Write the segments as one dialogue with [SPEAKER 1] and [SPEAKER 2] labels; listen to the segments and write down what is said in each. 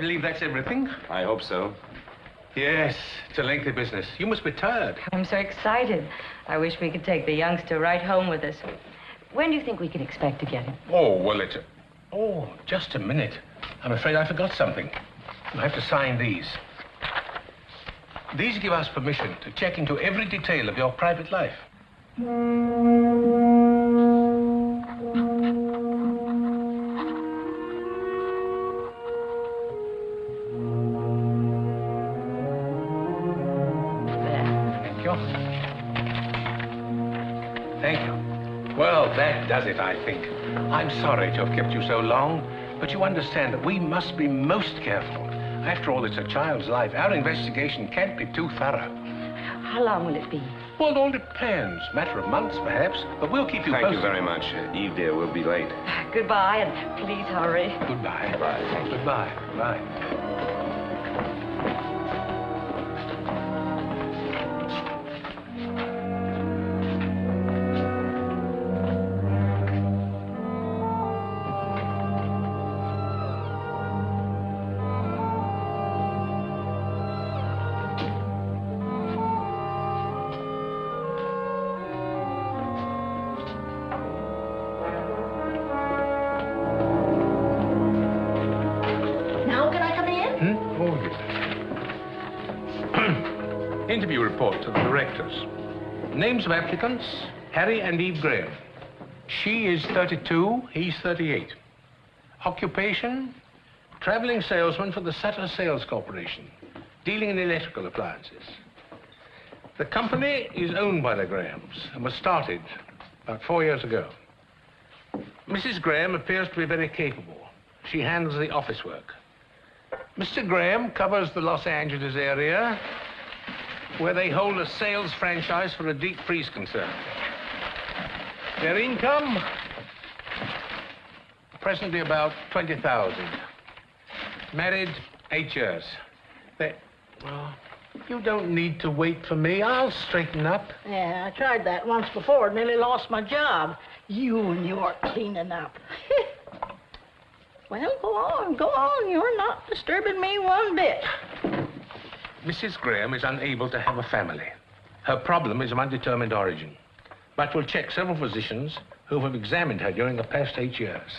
[SPEAKER 1] believe that's everything.
[SPEAKER 2] I hope so.
[SPEAKER 1] Yes, it's a lengthy business. You must be tired.
[SPEAKER 3] I'm so excited. I wish we could take the youngster right home with us. When do you think we can expect to get him?
[SPEAKER 1] Oh, well, Oh, just a minute. I'm afraid I forgot something. You have to sign these. These give us permission to check into every detail of your private life. Thank you. Well, that does it, I think. I'm sorry to have kept you so long, but you understand that we must be most careful. After all, it's a child's life. Our investigation can't be too thorough.
[SPEAKER 3] How long will it be?
[SPEAKER 1] Well, it all depends. Matter of months, perhaps. But we'll keep you posted.
[SPEAKER 2] Thank you very much. Eve, dear, we'll be late.
[SPEAKER 3] Goodbye, and please hurry.
[SPEAKER 1] Goodbye.
[SPEAKER 2] Bye.
[SPEAKER 1] Goodbye. Bye. Interview report to the directors. Names of applicants, Harry and Eve Graham. She is 32, he's 38. Occupation, traveling salesman for the Sutter Sales Corporation, dealing in electrical appliances. The company is owned by the Grahams and was started about 4 years ago. Mrs. Graham appears to be very capable. She handles the office work. Mr. Graham covers the Los Angeles area, where they hold a sales franchise for a deep freeze concern. Their income, presently about 20,000. Married 8 years. Well, you don't need to wait for me. I'll straighten up.
[SPEAKER 4] Yeah, I tried that once before. Nearly lost my job. You and your cleaning up. Well, go on, go on. You're not disturbing me one bit.
[SPEAKER 1] Mrs. Graham is unable to have a family. Her problem is of undetermined origin. But we'll check several physicians who have examined her during the past 8 years.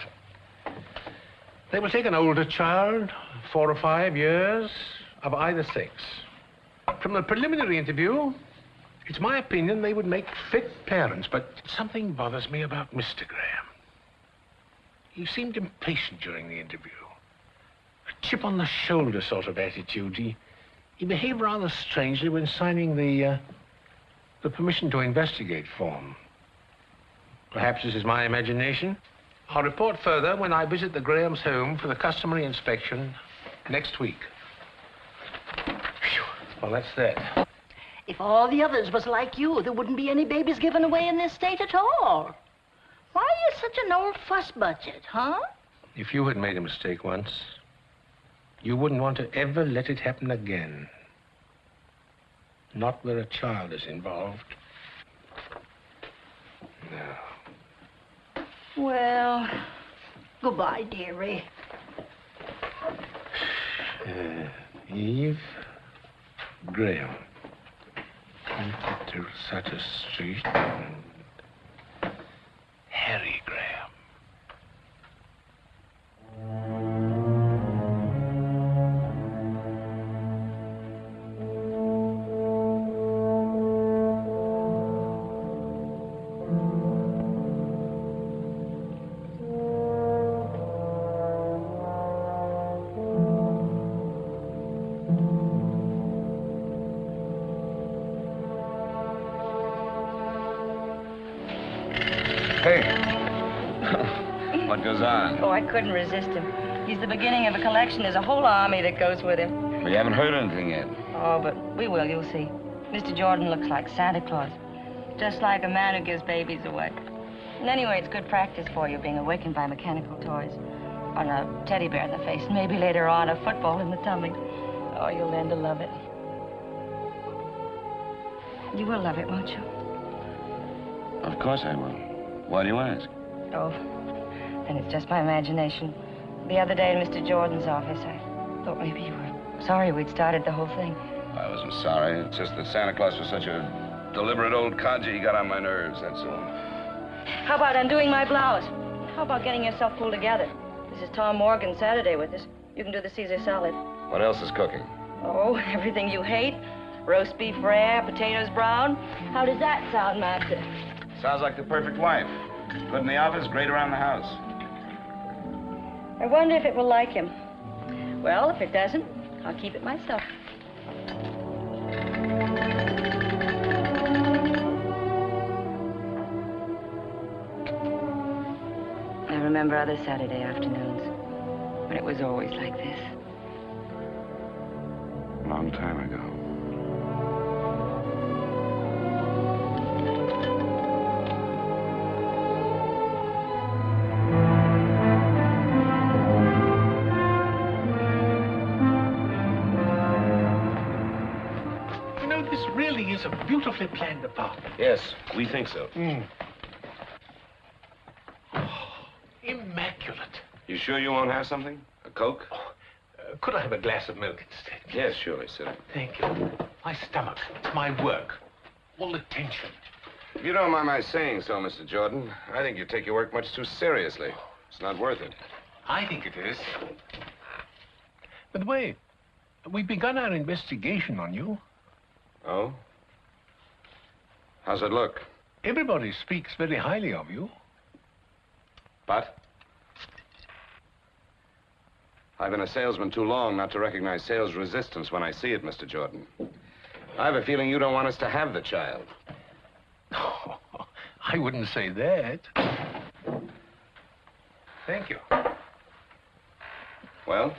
[SPEAKER 1] They will take an older child, 4 or 5 years, of either sex. From the preliminary interview, it's my opinion they would make fit parents, but something bothers me about Mr. Graham. He seemed impatient during the interview. A chip on the shoulder sort of attitude. He behaved rather strangely when signing the permission to investigate form. Perhaps this is my imagination. I'll report further when I visit the Grahams' home for the customary inspection next week. Phew. Well, that's that.
[SPEAKER 4] If all the others was like you, there wouldn't be any babies given away in this state at all. Why are you such an old fuss budget, huh?
[SPEAKER 1] If you had made a mistake once, you wouldn't want to ever let it happen again. Not where a child is involved. No.
[SPEAKER 4] Well, goodbye, dearie.
[SPEAKER 1] Eve Graham. 22 Sutter Street. And Harry Graham.
[SPEAKER 2] What goes on?
[SPEAKER 3] Oh, I couldn't resist him. He's the beginning of a collection. There's a whole army that goes with him.
[SPEAKER 2] We haven't heard anything yet.
[SPEAKER 3] Oh, but we will, you'll see. Mr. Jordan looks like Santa Claus. Just like a man who gives babies away. And anyway, it's good practice for you, being awakened by mechanical toys. On a teddy bear in the face, and maybe later on a football in the tummy. Oh, you'll learn to love it. You will love it, won't you?
[SPEAKER 2] Of course I will. Why do you ask?
[SPEAKER 3] Oh, then it's just my imagination. The other day in Mr. Jordan's office, Thought maybe you were sorry we'd started the whole thing.
[SPEAKER 2] I wasn't sorry. It's just that Santa Claus was such a deliberate old codger. He got on my nerves, that's all.
[SPEAKER 3] How about undoing my blouse? How about getting yourself pulled together? This is Tom Morgan Saturday with us. You can do the Caesar salad.
[SPEAKER 2] What else is cooking?
[SPEAKER 3] Oh, everything you hate. Roast beef rare, potatoes brown. How does that sound, Master?
[SPEAKER 2] Sounds like the perfect wife. Good in the office, great around the house.
[SPEAKER 3] I wonder if it will like him. Well, if it doesn't, I'll keep it myself. I remember other Saturday afternoons when it was always like this.
[SPEAKER 2] A long time ago.
[SPEAKER 1] You know, this really is a beautifully planned apartment.
[SPEAKER 2] Yes, we think so.
[SPEAKER 1] Immaculate.
[SPEAKER 2] You sure you won't have something? A Coke?
[SPEAKER 1] Could I have a glass of milk instead?
[SPEAKER 2] Yes, surely, sir.
[SPEAKER 1] Thank you. My stomach. It's my work. All the tension.
[SPEAKER 2] If you don't mind my saying so, Mr. Jordan, I think you take your work much too seriously. It's not worth it.
[SPEAKER 1] I think it is. By the way, we've begun our investigation on you.
[SPEAKER 2] Oh? How's it look?
[SPEAKER 1] Everybody speaks very highly of you.
[SPEAKER 2] But? I've been a salesman too long not to recognize sales resistance when I see it, Mr. Jordan. I have a feeling you don't want us to have the child.
[SPEAKER 1] Oh, I wouldn't say that. Thank you.
[SPEAKER 2] Well?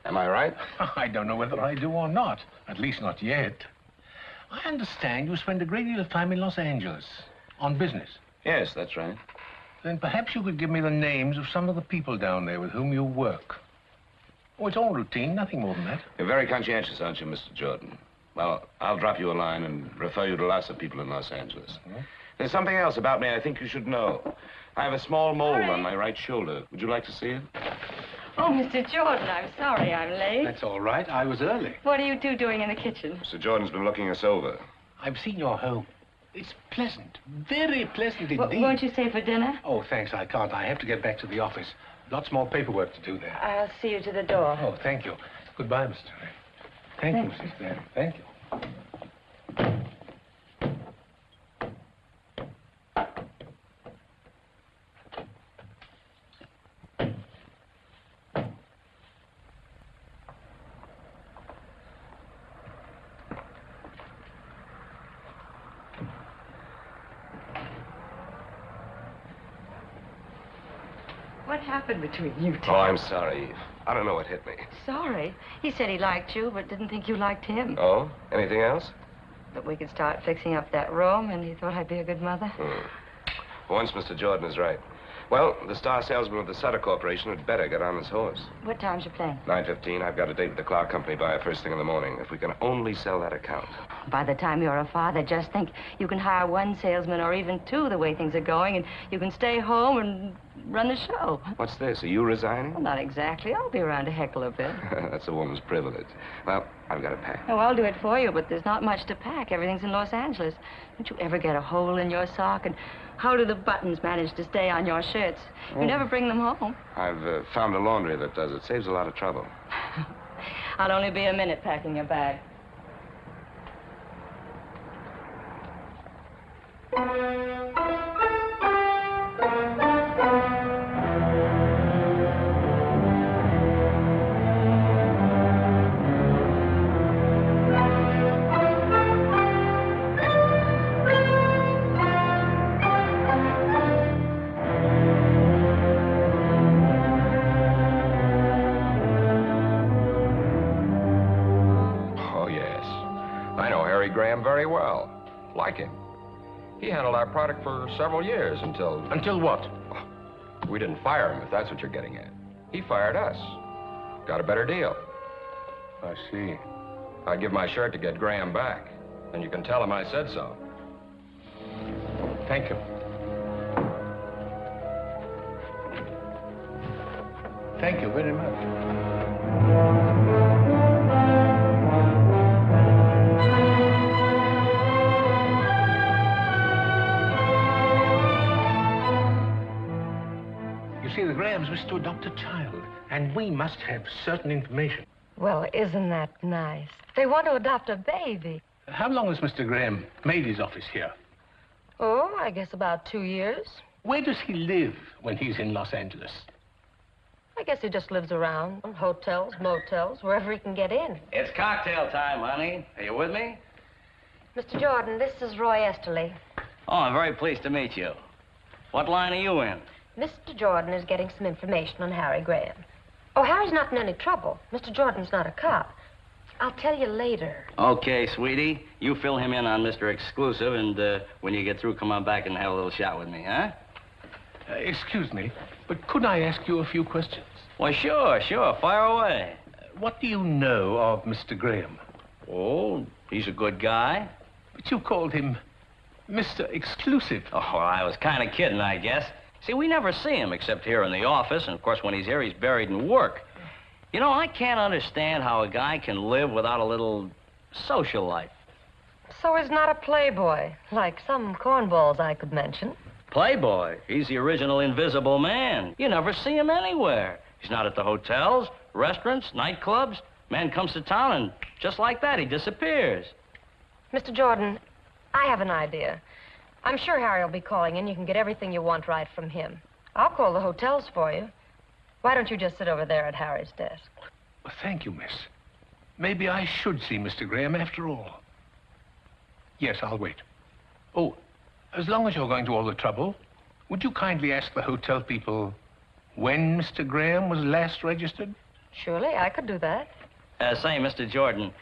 [SPEAKER 2] Am I right?
[SPEAKER 1] I don't know whether I do or not. At least not yet. I understand you spend a great deal of time in Los Angeles on business.
[SPEAKER 2] Yes, that's right.
[SPEAKER 1] Then perhaps you could give me the names of some of the people down there with whom you work. Oh, it's all routine, nothing more than that.
[SPEAKER 2] You're very conscientious, aren't you, Mr. Jordan? Well, I'll drop you a line and refer you to lots of people in Los Angeles. There's something else about me I think you should know. I have a small mole on my right shoulder. Would you like to see it?
[SPEAKER 3] Oh, Mr. Jordan, I'm sorry I'm late.
[SPEAKER 1] That's all right. I was early.
[SPEAKER 3] What are you two doing in the kitchen?
[SPEAKER 2] Mr. Jordan's been looking us over.
[SPEAKER 1] I've seen your home. It's pleasant. Very pleasant indeed.
[SPEAKER 3] Won't you stay for dinner?
[SPEAKER 1] Oh, thanks. I can't. I have to get back to the office. Lots more paperwork to do there.
[SPEAKER 3] I'll see you to the door.
[SPEAKER 1] Oh, thank you. Goodbye, Mr. Ray. Thank you, Mrs. Barry. Thank you.
[SPEAKER 3] What happened between you two?
[SPEAKER 2] Oh, I'm sorry, Eve. I don't know what hit me.
[SPEAKER 3] Sorry. He said he liked you, but didn't think you liked him.
[SPEAKER 2] Oh? Anything else?
[SPEAKER 3] That we could start fixing up that room, and he thought I'd be a good mother.
[SPEAKER 2] For once, Mr. Jordan is right. Well, the star salesman of the Sutter Corporation had better get on his horse.
[SPEAKER 3] What time's your plane?
[SPEAKER 2] 9:15. I've got a date with the Clark Company buyer first thing in the morning. If we can only sell that account.
[SPEAKER 3] By the time you're a father, just think you can hire one salesman or even two the way things are going, and you can stay home and run the show.
[SPEAKER 2] What's this? Are you resigning?
[SPEAKER 3] Well, not exactly. I'll be around to heckle a bit.
[SPEAKER 2] That's a woman's privilege. Well, I've got to pack.
[SPEAKER 3] Oh, I'll do it for you, but there's not much to pack. Everything's in Los Angeles. Don't you ever get a hole in your sock? And how do the buttons manage to stay on your shirts? You never bring them home.
[SPEAKER 2] I've found a laundry that does it. Saves a lot of trouble.
[SPEAKER 3] I'll only be a minute packing your bag.
[SPEAKER 5] Graham very well. Like him. He handled our product for several years until...
[SPEAKER 1] Until what?
[SPEAKER 5] We didn't fire him, if that's what you're getting at. He fired us. Got a better deal.
[SPEAKER 1] I see.
[SPEAKER 5] I'd give my shirt to get Graham back. And you can tell him I said so.
[SPEAKER 1] Thank you. Thank you very much. You see, the Grahams wish to adopt a child, and we must have certain information.
[SPEAKER 6] Well, isn't that nice? They want to adopt a baby.
[SPEAKER 1] How long has Mr. Graham made his office here?
[SPEAKER 6] Oh, I guess about 2 years.
[SPEAKER 1] Where does he live when he's in Los Angeles?
[SPEAKER 6] I guess he just lives around, hotels, motels, wherever he can get in.
[SPEAKER 7] It's cocktail time, honey. Are you with me?
[SPEAKER 6] Mr. Jordan, this is Roy Esterly.
[SPEAKER 7] Oh, I'm very pleased to meet you. What line are you in?
[SPEAKER 6] Mr. Jordan is getting some information on Harry Graham. Oh, Harry's not in any trouble. Mr. Jordan's not a cop. I'll tell you later.
[SPEAKER 7] Okay, sweetie. You fill him in on Mr. Exclusive, and when you get through, come on back and have a little chat with me, huh?
[SPEAKER 1] Excuse me, but could I ask you a few questions?
[SPEAKER 7] Well, sure. Fire away.
[SPEAKER 1] What do you know of Mr. Graham?
[SPEAKER 7] Oh, he's a good guy.
[SPEAKER 1] But you called him Mr. Exclusive.
[SPEAKER 7] Oh, I was kind of kidding, I guess. See, we never see him except here in the office, and of course, when he's here, he's buried in work. You know, I can't understand how a guy can live without a little social life.
[SPEAKER 6] So he's not a playboy, like some cornballs I could mention.
[SPEAKER 7] Playboy? He's the original Invisible Man. You never see him anywhere. He's not at the hotels, restaurants, nightclubs. Man comes to town, and just like that, he disappears.
[SPEAKER 6] Mr. Jordan, I have an idea. I'm sure Harry will be calling in. You can get everything you want right from him. I'll call the hotels for you. Why don't you just sit over there at Harry's desk?
[SPEAKER 1] Well, thank you, miss. Maybe I should see Mr. Graham after all. Yes, I'll wait. Oh, as long as you're going to all the trouble, would you kindly ask the hotel people when Mr. Graham was last registered?
[SPEAKER 6] Surely, I could do that.
[SPEAKER 7] Say, Mr. Jordan,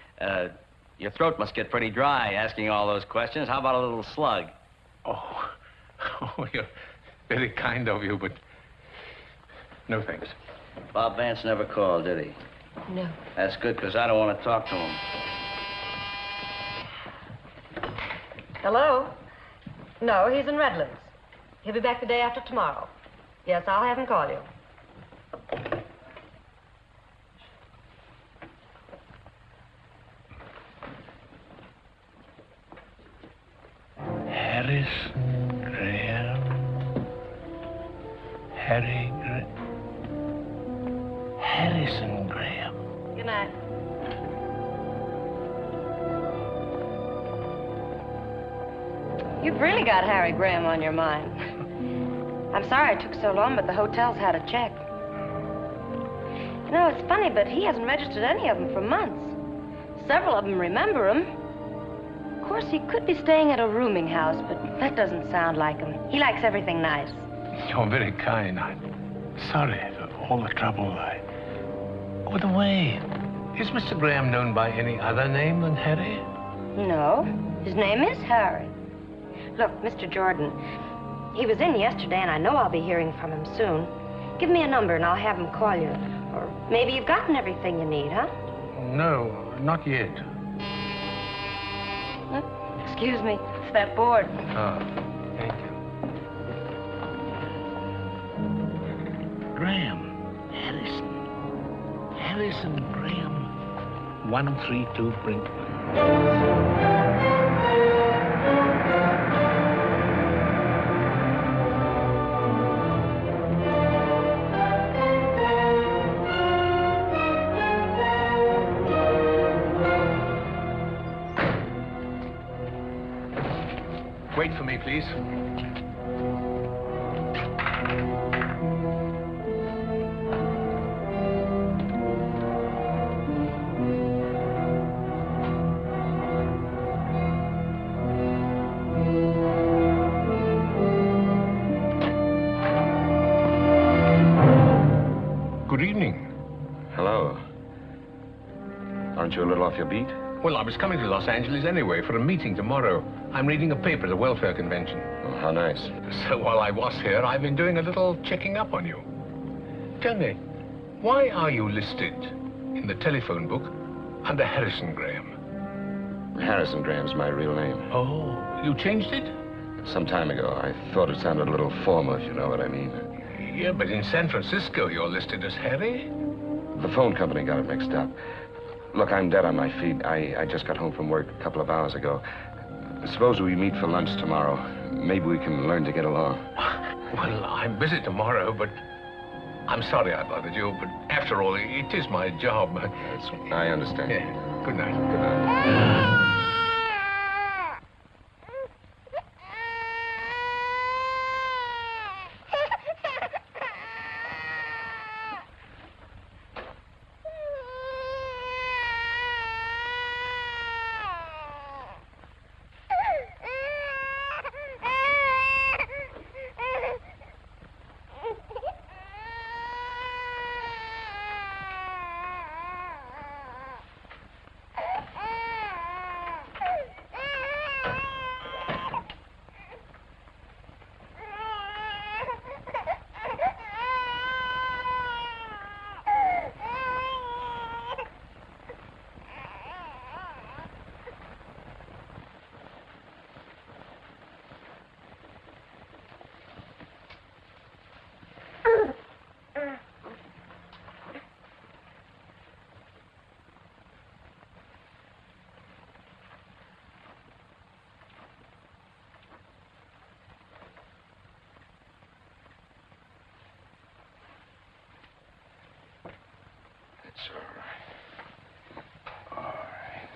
[SPEAKER 7] your throat must get pretty dry asking all those questions. How about a little slug?
[SPEAKER 1] Oh, you're very kind of you, but no thanks.
[SPEAKER 7] Bob Vance never called, did he?
[SPEAKER 6] No.
[SPEAKER 7] That's good, because I don't want to talk to him.
[SPEAKER 6] Hello? No, he's in Redlands. He'll be back the day after tomorrow. Yes, I'll have him call you.
[SPEAKER 1] Harrison Graham. Harrison Graham.
[SPEAKER 6] Good night. You've really got Harry Graham on your mind. I'm sorry it took so long, but the hotels had a check. You know, it's funny, but he hasn't registered any of them for months. Several of them remember him. Of course, he could be staying at a rooming house, but that doesn't sound like him. He likes everything nice.
[SPEAKER 1] You're very kind. I'm sorry for all the trouble. By the way, is Mr. Graham known by any other name than Harry?
[SPEAKER 6] No, his name is Harry. Look, Mr. Jordan, he was in yesterday, and I know I'll be hearing from him soon. Give me a number, and I'll have him call you. Or maybe you've gotten everything you need, huh?
[SPEAKER 1] No, not yet.
[SPEAKER 6] Excuse me, it's that board.
[SPEAKER 1] Oh, thank you. Graham. Harrison Graham. 132 Brinkman. Wait for me, please. Good evening.
[SPEAKER 2] Hello. Aren't you a little off your beat?
[SPEAKER 1] Well, I was coming to Los Angeles anyway for a meeting tomorrow. I'm reading a paper at the welfare convention.
[SPEAKER 2] Oh, how nice.
[SPEAKER 1] So while I was here, I've been doing a little checking up on you. Tell me, why are you listed in the telephone book under Harrison Graham?
[SPEAKER 2] Harrison Graham's my real name.
[SPEAKER 1] Oh, you changed it?
[SPEAKER 2] Some time ago. I thought it sounded a little formal, if you know what I mean.
[SPEAKER 1] Yeah, but in San Francisco, you're listed as Harry.
[SPEAKER 2] The phone company got it mixed up. Look, I'm dead on my feet. I just got home from work a couple of hours ago. Suppose we meet for lunch tomorrow. Maybe we can learn to get along.
[SPEAKER 1] Well, I'm busy tomorrow, but I'm sorry I bothered you, but after all, it is my job.
[SPEAKER 2] I understand.
[SPEAKER 1] Yeah. Good night.
[SPEAKER 2] Good night. It's all right. All right.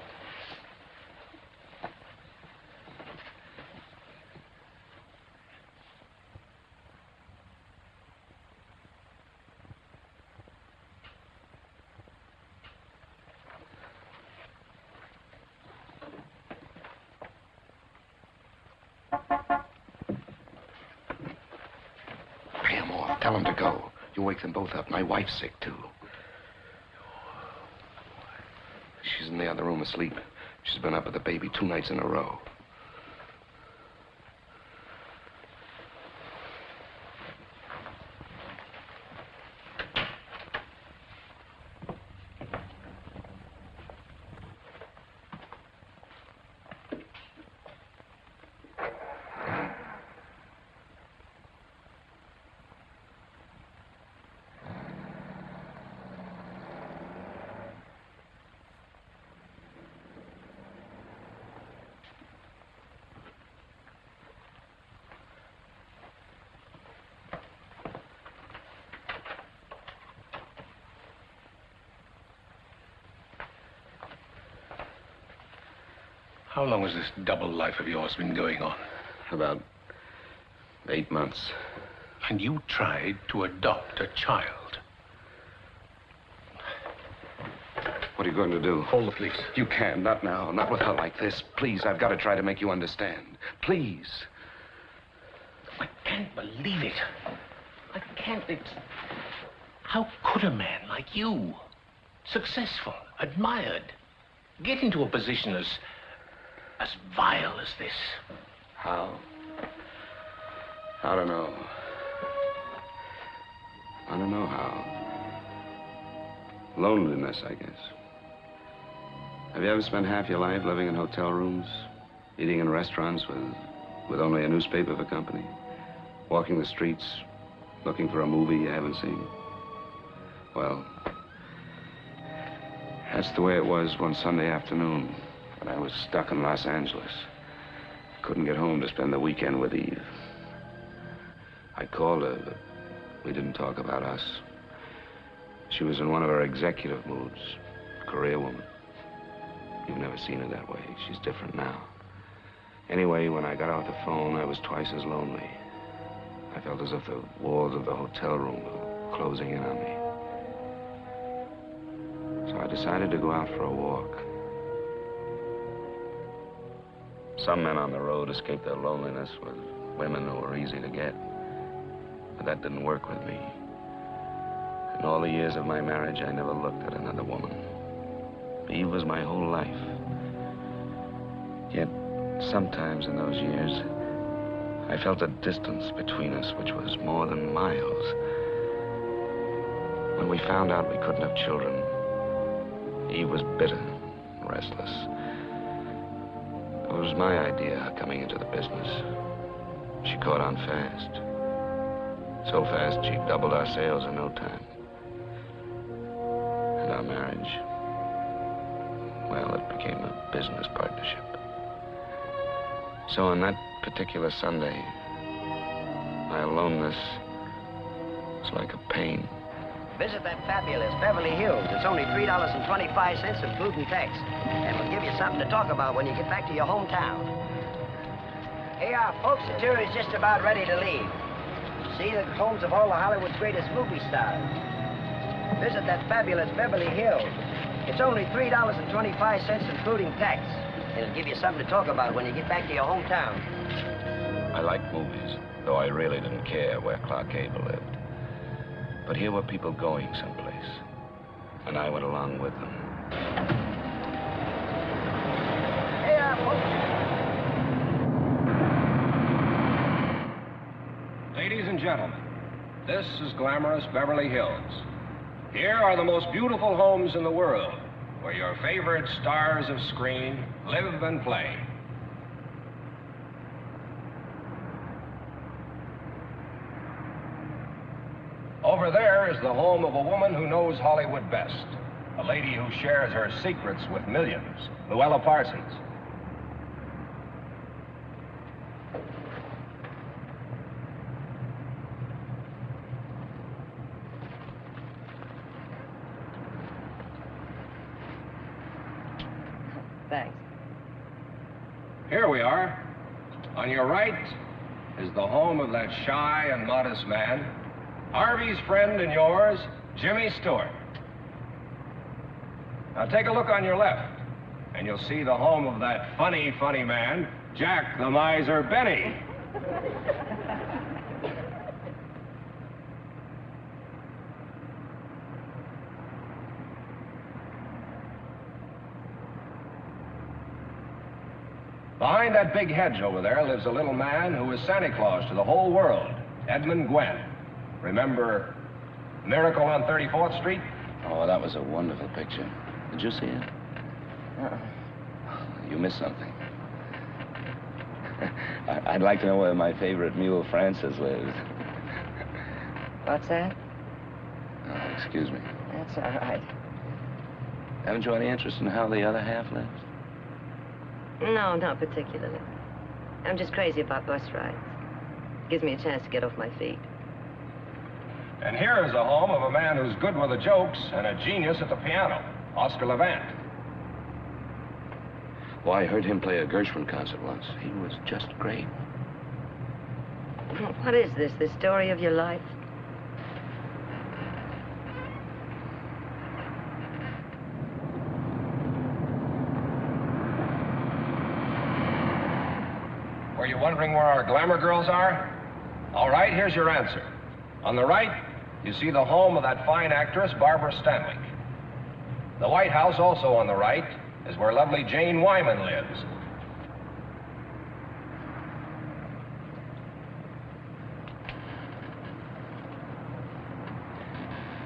[SPEAKER 2] Pay him off. Tell him to go. You wake them both up. My wife's sick, too. She's in the other room asleep. She's been up with the baby 2 nights in a row.
[SPEAKER 1] How long has this double life of yours been going on?
[SPEAKER 2] About 8 months.
[SPEAKER 1] And you tried to adopt a child.
[SPEAKER 2] What are you going to do?
[SPEAKER 1] Call the police.
[SPEAKER 2] You can't. Not now. Not with her like this. Please, I've got to try to make you understand. Please.
[SPEAKER 1] I can't believe it. I can't. How could a man like you, successful, admired, get into a position as vile as this?
[SPEAKER 2] How? I don't know. I don't know how. Loneliness, I guess. Have you ever spent half your life living in hotel rooms, eating in restaurants with only a newspaper for company, walking the streets, looking for a movie you haven't seen? Well, that's the way it was one Sunday afternoon when I was stuck in Los Angeles. Couldn't get home to spend the weekend with Eve. I called her, but we didn't talk about us. She was in one of her executive moods, career woman. You've never seen her that way. She's different now. Anyway, when I got off the phone, I was twice as lonely. I felt as if the walls of the hotel room were closing in on me. So I decided to go out for a walk. Some men on the road escape their loneliness with women who are easy to get. But that didn't work with me. In all the years of my marriage, I never looked at another woman. Eve was my whole life. Yet, sometimes in those years, I felt a distance between us which was more than miles. When we found out we couldn't have children, Eve was bitter, restless. It was my idea coming into the business. She caught on fast. So fast, she doubled our sales in no time. our marriage, well, it became a business partnership. So on that particular Sunday, my aloneness was like a pain.
[SPEAKER 8] Visit that fabulous Beverly Hills. It's only $3.25 including tax. And we'll give you something to talk about when you get back to your hometown. Hey, folks, the tour is just about ready to leave. See the homes of all of Hollywood's greatest movie stars. Visit that fabulous Beverly Hills. It's only $3.25 including tax. It'll give you something to talk about when you get back to your hometown.
[SPEAKER 2] I liked movies, though I really didn't care where Clark Gable lived. But here were people going someplace, and I went along with them.
[SPEAKER 8] Hey, folks.
[SPEAKER 5] Ladies and gentlemen, this is glamorous Beverly Hills. Here are the most beautiful homes in the world, where your favorite stars of screen live and play. Over there is the home of a woman who knows Hollywood best, a lady who shares her secrets with millions, Luella Parsons.
[SPEAKER 8] Thanks.
[SPEAKER 5] Here we are. On your right is the home of that shy and modest man, Harvey's friend and yours, Jimmy Stewart. Now take a look on your left, and you'll see the home of that funny, funny man, Jack the Miser Benny. Behind that big hedge over there lives a little man who is Santa Claus to the whole world, Edmund Gwenn. Remember Miracle on 34th Street?
[SPEAKER 2] Oh, that was a wonderful picture. Did you see it? You missed something. I'd like to know where my favorite mule, Francis, lives.
[SPEAKER 6] What's that?
[SPEAKER 2] Oh, excuse me.
[SPEAKER 6] That's all right.
[SPEAKER 2] Haven't you any interest in how the other half lives?
[SPEAKER 6] No, not particularly. I'm just crazy about bus rides. Gives me a chance to get off my feet.
[SPEAKER 5] And here is the home of a man who's good with the jokes and a genius at the piano, Oscar Levant.
[SPEAKER 2] Well, I heard him play a Gershwin concert once. He was just great.
[SPEAKER 6] What is this, the story of your life?
[SPEAKER 5] Were you wondering where our glamour girls are? All right, here's your answer. On the right, you see the home of that fine actress, Barbara Stanwyck. The White House, also on the right, is where lovely Jane Wyman lives.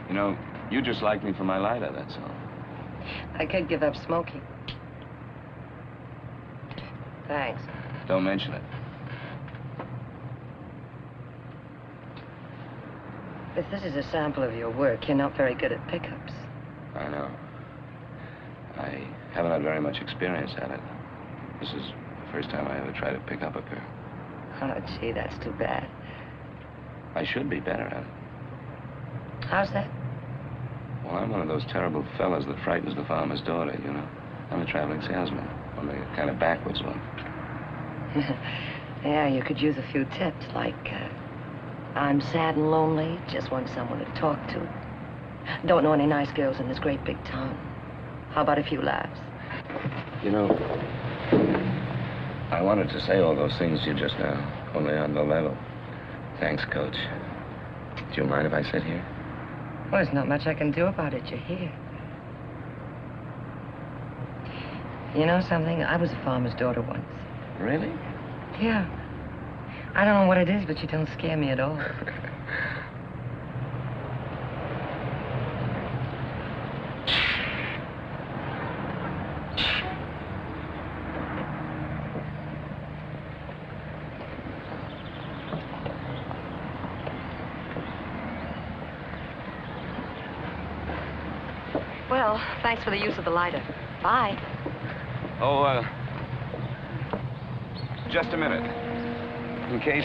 [SPEAKER 2] You know, you just like me for my lighter, that's all.
[SPEAKER 6] I could give up smoking. Thanks.
[SPEAKER 2] Don't mention it.
[SPEAKER 6] If this is a sample of your work, you're not very good at pickups.
[SPEAKER 2] I know. I haven't had very much experience at it. This is the first time I ever tried to pick up a girl.
[SPEAKER 6] Oh, gee, that's too bad.
[SPEAKER 2] I should be better at it.
[SPEAKER 6] How's that?
[SPEAKER 2] Well, I'm one of those terrible fellas that frightens the farmer's daughter, you know. I'm a traveling salesman, only a kind of backwards one.
[SPEAKER 6] Yeah, you could use a few tips, like, I'm sad and lonely, just want someone to talk to. Don't know any nice girls in this great big town. How about a few laughs?
[SPEAKER 2] You know, I wanted to say all those things to you just now, only on the level. Thanks, Coach. Do you mind if I sit here?
[SPEAKER 6] Well, there's not much I can do about it. You're here. You know something? I was a farmer's daughter once.
[SPEAKER 2] Really?
[SPEAKER 6] Yeah. I don't know what it is, but you don't scare me at all. Well, Well, thanks for the use of the lighter. Bye.
[SPEAKER 2] Oh, just a minute. In case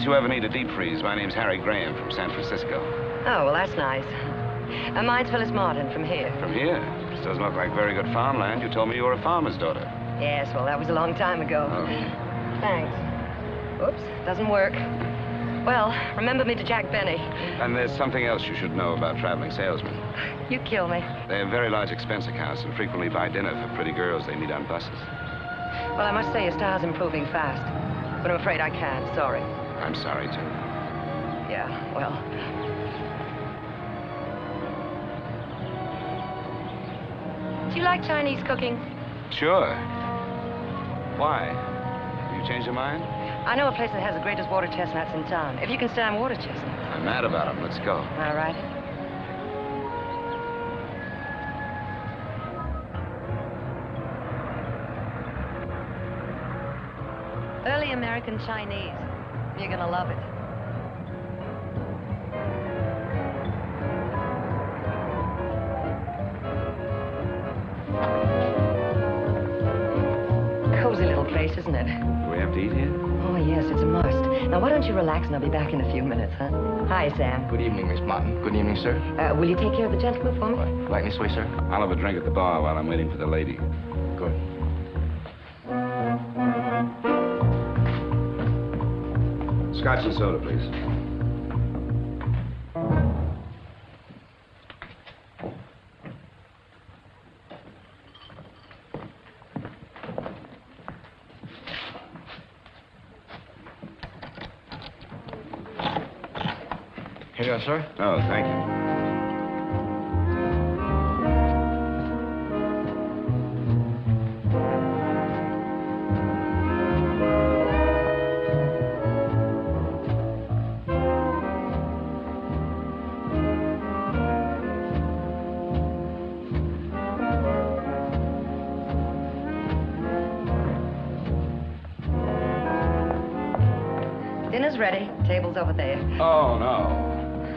[SPEAKER 2] you ever need a deep freeze, my name's Harry Graham from San Francisco.
[SPEAKER 6] Oh, well, that's nice. Mine's Phyllis Martin from here.
[SPEAKER 2] From here? This doesn't look like very good farmland. You told me you were a farmer's daughter.
[SPEAKER 6] Yes, well, that was a long time ago.
[SPEAKER 2] Oh.
[SPEAKER 6] Thanks. Oops, doesn't work. Well, remember me to Jack Benny.
[SPEAKER 2] And there's something else you should know about traveling salesmen.
[SPEAKER 6] You kill me.
[SPEAKER 2] They have very large expense accounts and frequently buy dinner for pretty girls they meet on buses.
[SPEAKER 6] Well, I must say your style's improving fast. But I'm afraid I can't. Sorry.
[SPEAKER 2] I'm sorry, too.
[SPEAKER 6] Yeah, well. Do you like Chinese cooking?
[SPEAKER 2] Sure. Why? Have you changed your mind?
[SPEAKER 6] I know a place that has the greatest water chestnuts in town. If you can stand water chestnuts.
[SPEAKER 2] I'm mad about them. Let's go.
[SPEAKER 6] All right. Early American Chinese. You're gonna love it. Cozy little place, isn't it?
[SPEAKER 2] Do we have to eat here?
[SPEAKER 6] Oh, yes, it's a must. Now, why don't you relax and I'll be back in a few minutes, huh? Hi, Sam.
[SPEAKER 9] Good evening, Miss Martin. Good evening, sir.
[SPEAKER 6] Will you take care of the gentleman for me?
[SPEAKER 9] Right this way, sir.
[SPEAKER 2] I'll have a drink at the bar while I'm waiting for the lady.
[SPEAKER 9] Good.
[SPEAKER 2] Scotch and soda, please.
[SPEAKER 9] Here you are, sir.
[SPEAKER 2] Oh, thank you.
[SPEAKER 6] Dinner's ready. Table's over there.
[SPEAKER 2] Oh, no.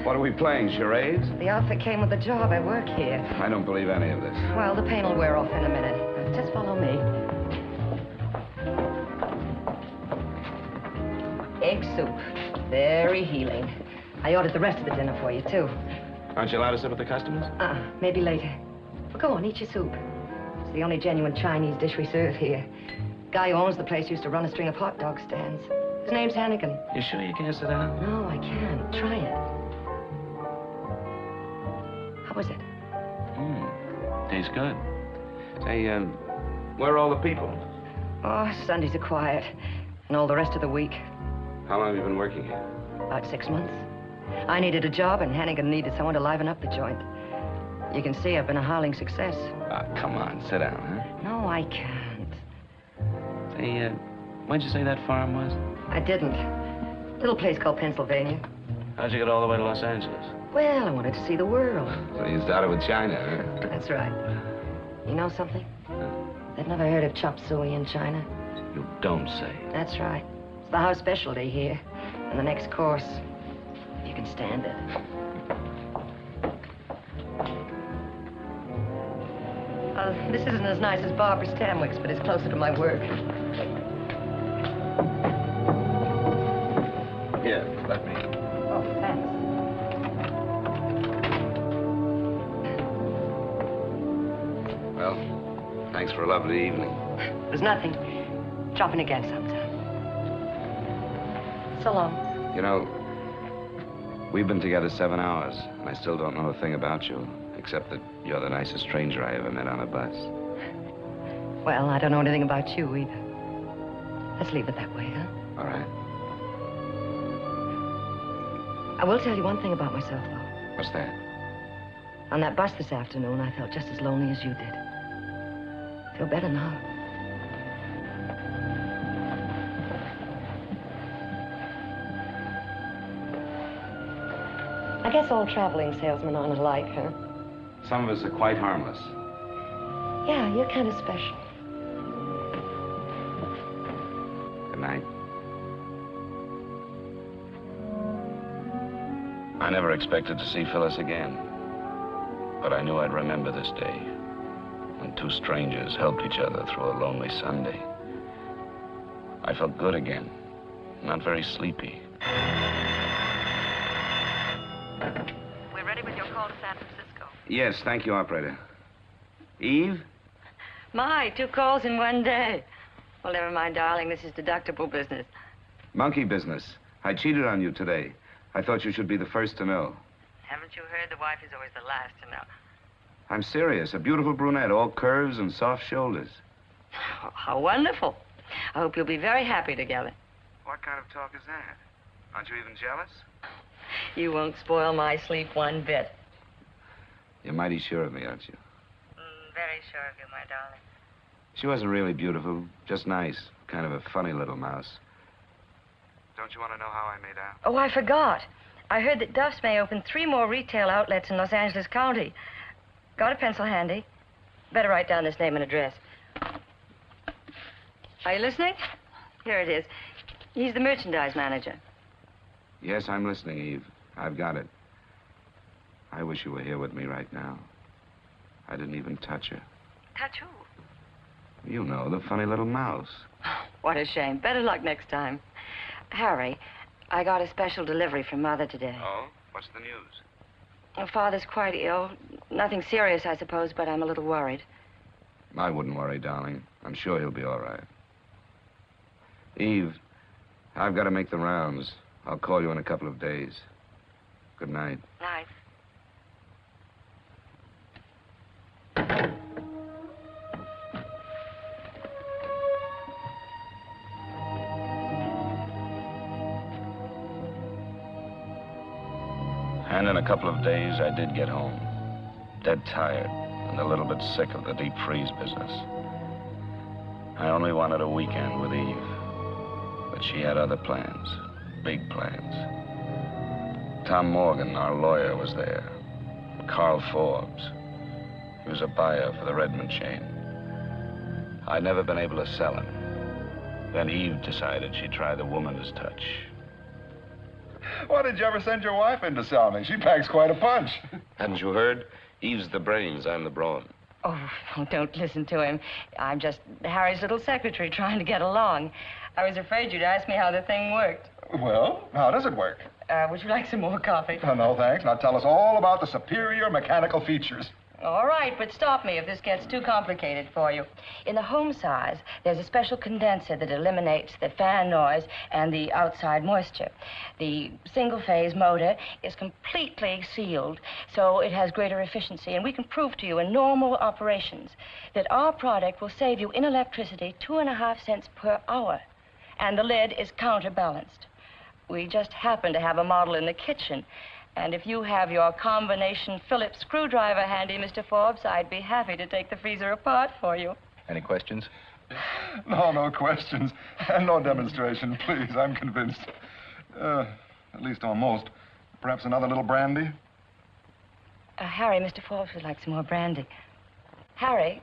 [SPEAKER 2] What are we playing, charades?
[SPEAKER 6] The outfit came with the job. I work here.
[SPEAKER 2] I don't believe any of this.
[SPEAKER 6] Well, the pain will wear off in a minute. Now, just follow me. Egg soup. Very healing. I ordered the rest of the dinner for you, too.
[SPEAKER 2] Aren't you allowed to sit with the customers?
[SPEAKER 6] Maybe later. Well, go on, eat your soup. It's the only genuine Chinese dish we serve here. Guy who owns the place used to run a string of hot dog stands. His name's Hannigan.
[SPEAKER 2] You sure you can't sit down?
[SPEAKER 6] No, I can't. Try it. How was it?
[SPEAKER 2] Tastes good. Say, where are all the people?
[SPEAKER 6] Oh, Sundays are quiet. And all the rest of the week.
[SPEAKER 2] How long have you been working here?
[SPEAKER 6] About 6 months. I needed a job, and Hannigan needed someone to liven up the joint. You can see I've been a howling success.
[SPEAKER 2] Ah, come on, sit down, huh?
[SPEAKER 6] No, I can't.
[SPEAKER 2] Say, where'd you say that farm was?
[SPEAKER 6] I didn't. Little place called Pennsylvania.
[SPEAKER 2] How'd you get all the way to Los Angeles?
[SPEAKER 6] Well, I wanted to see the world.
[SPEAKER 2] So you started with China, huh?
[SPEAKER 6] That's right. You know something? They've never heard of chop suey in China.
[SPEAKER 2] You don't say.
[SPEAKER 6] That's right. It's the house specialty here. And the next course, if you can stand it. This isn't as nice as Barbara Stanwyck's, but it's closer to my work.
[SPEAKER 2] Here, let me.
[SPEAKER 6] Oh, thanks.
[SPEAKER 2] Well, thanks for a lovely evening.
[SPEAKER 6] There's nothing. Drop in again sometime. So long.
[SPEAKER 2] You know, we've been together 7 hours, and I still don't know a thing about you, except that you're the nicest stranger I ever met on a bus.
[SPEAKER 6] Well, I don't know anything about you either. Let's leave it that way, huh?
[SPEAKER 2] All right.
[SPEAKER 6] I will tell you one thing about myself, though.
[SPEAKER 2] What's that?
[SPEAKER 6] On that bus this afternoon, I felt just as lonely as you did. I feel better now. I guess all traveling salesmen aren't alike, huh?
[SPEAKER 2] Some of us are quite harmless.
[SPEAKER 6] Yeah, you're kind of special.
[SPEAKER 2] Good night. I never expected to see Phyllis again. But I knew I'd remember this day, when two strangers helped each other through a lonely Sunday. I felt good again, not very sleepy.
[SPEAKER 3] We're ready with your call to San Francisco.
[SPEAKER 2] Yes, thank you, operator. Eve?
[SPEAKER 3] My, 2 calls in one day. Well, never mind, darling. This is deductible business.
[SPEAKER 2] Monkey business. I cheated on you today. I thought you should be the first to know.
[SPEAKER 3] Haven't you heard? The wife is always the last to know.
[SPEAKER 2] I'm serious. A beautiful brunette, all curves and soft shoulders.
[SPEAKER 3] Oh, how wonderful. I hope you'll be very happy together.
[SPEAKER 2] What kind of talk is that? Aren't you even jealous?
[SPEAKER 3] You won't spoil my sleep one bit.
[SPEAKER 2] You're mighty sure of me, aren't you?
[SPEAKER 3] Very sure of you, my darling.
[SPEAKER 2] She wasn't really beautiful, just nice. Kind of a funny little mouse. Don't you want to know how I made out?
[SPEAKER 3] Oh, I forgot. I heard that Duff's may open 3 more retail outlets in Los Angeles County. Got a pencil handy? Better write down this name and address. Are you listening? Here it is. He's the merchandise manager.
[SPEAKER 2] Yes, I'm listening, Eve. I've got it. I wish you were here with me right now. I didn't even touch her.
[SPEAKER 3] Touch who?
[SPEAKER 2] You know, the funny little mouse.
[SPEAKER 3] What a shame. Better luck next time. Harry, I got a special delivery from Mother today.
[SPEAKER 2] Oh? What's the news?
[SPEAKER 3] Well, Father's quite ill. Nothing serious, I suppose, but I'm a little worried.
[SPEAKER 2] I wouldn't worry, darling. I'm sure he'll be all right. Eve, I've got to make the rounds. I'll call you in a couple of days. Good night.
[SPEAKER 3] Night.
[SPEAKER 2] And in a couple of days, I did get home. Dead tired and a little bit sick of the deep freeze business. I only wanted a weekend with Eve. But she had other plans, big plans. Tom Morgan, our lawyer, was there. Carl Forbes. He was a buyer for the Redmond chain. I'd never been able to sell him. Then Eve decided she'd try the woman's touch.
[SPEAKER 10] Why did you ever send your wife in to sell me? She packs quite a punch.
[SPEAKER 2] Hadn't you heard? Eve's the brains, I'm the brawn.
[SPEAKER 3] Oh, don't listen to him. I'm just Harry's little secretary trying to get along. I was afraid you'd ask me how the thing worked.
[SPEAKER 10] Well, how does it work?
[SPEAKER 3] Would you like some more coffee?
[SPEAKER 10] Oh, no, thanks. Now tell us all about the superior mechanical features.
[SPEAKER 3] All right, but stop me if this gets too complicated for you. In the home size, there's a special condenser that eliminates the fan noise and the outside moisture. The single-phase motor is completely sealed, so it has greater efficiency, and we can prove to you in normal operations that our product will save you in electricity 2.5 cents per hour, and the lid is counterbalanced. We just happen to have a model in the kitchen. And if you have your combination Phillips screwdriver handy, Mr. Forbes, I'd be happy to take the freezer apart for you.
[SPEAKER 9] Any questions?
[SPEAKER 10] No questions. And no demonstration, please. I'm convinced. At least almost. Perhaps another little brandy?
[SPEAKER 3] Harry, Mr. Forbes would like some more brandy. Harry?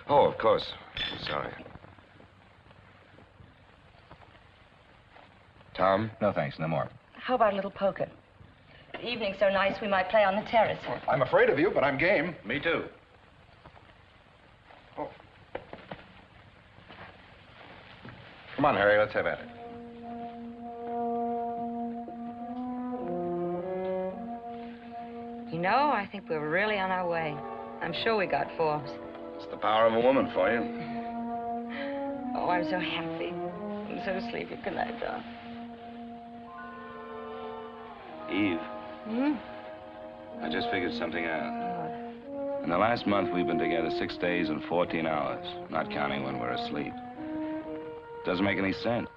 [SPEAKER 2] Oh, of course. Sorry. Tom?
[SPEAKER 9] No, thanks. No more.
[SPEAKER 3] How about a little poker? The evening's so nice we might play on the terrace.
[SPEAKER 10] I'm afraid of you, but I'm game.
[SPEAKER 9] Me too.
[SPEAKER 10] Oh.
[SPEAKER 9] Come on, Harry. Let's have at it.
[SPEAKER 3] You know, I think we're really on our way. I'm sure we got Forbes.
[SPEAKER 2] It's the power of a woman for you.
[SPEAKER 3] Oh, I'm so happy. I'm so sleepy. Good night, darling.
[SPEAKER 2] Eve,
[SPEAKER 3] Hmm?
[SPEAKER 2] I just figured something out. In the last month, we've been together 6 days and 14 hours, not counting when we're asleep. Doesn't make any sense.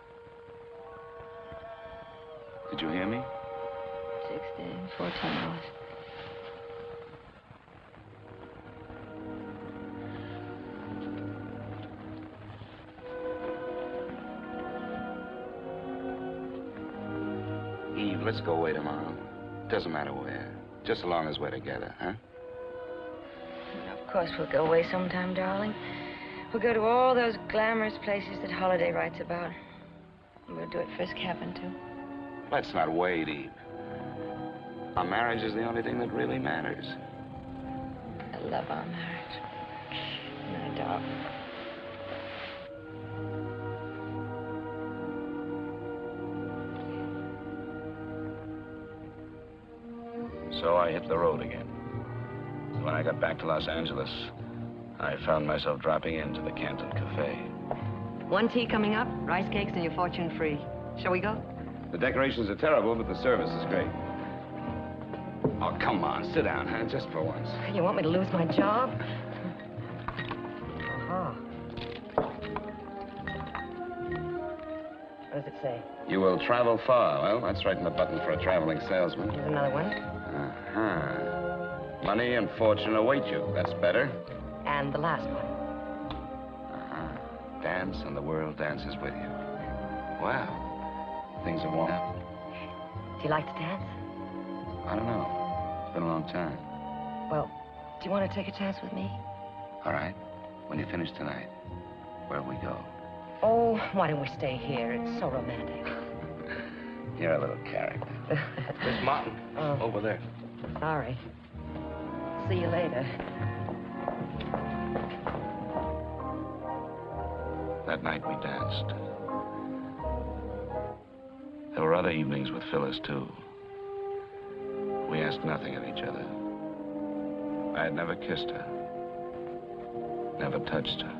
[SPEAKER 2] Did you hear me?
[SPEAKER 3] 6 days, 14 hours.
[SPEAKER 2] Eve, let's go away tomorrow. Doesn't matter where. Just as long as we're together, huh?
[SPEAKER 3] Of course, we'll go away sometime, darling. We'll go to all those glamorous places that Holiday writes about. We'll do it first cabin, too.
[SPEAKER 2] Let's not wait, Eve. Our marriage is the only thing that really matters.
[SPEAKER 6] I love our marriage. My dog.
[SPEAKER 2] So I hit the road again. When I got back to Los Angeles, I found myself dropping into the Canton Cafe.
[SPEAKER 6] One tea coming up, rice cakes, and your fortune free. Shall we go?
[SPEAKER 2] The decorations are terrible, but the service is great. Oh, come on, sit down, huh? Just for once.
[SPEAKER 6] You want me to lose my job? What does it say?
[SPEAKER 2] You will travel far. Well, that's right in the button for a traveling salesman.
[SPEAKER 6] Here's another one.
[SPEAKER 2] Uh-huh. Money and fortune await you. That's better.
[SPEAKER 6] And the last one.
[SPEAKER 2] Uh-huh. Dance and the world dances with you. Wow. Things have warmed up.
[SPEAKER 6] Do you like to dance?
[SPEAKER 2] I don't know. It's been a long time.
[SPEAKER 6] Well, do you want to take a chance with me?
[SPEAKER 2] All right. When you finish tonight, where'll we go?
[SPEAKER 6] Oh, why don't we stay here? It's so romantic.
[SPEAKER 2] You're a little character.
[SPEAKER 1] Miss Martin, over there.
[SPEAKER 6] Sorry. See you later.
[SPEAKER 2] That night we danced. There were other evenings with Phyllis, too. We asked nothing of each other. I had never kissed her, never touched her.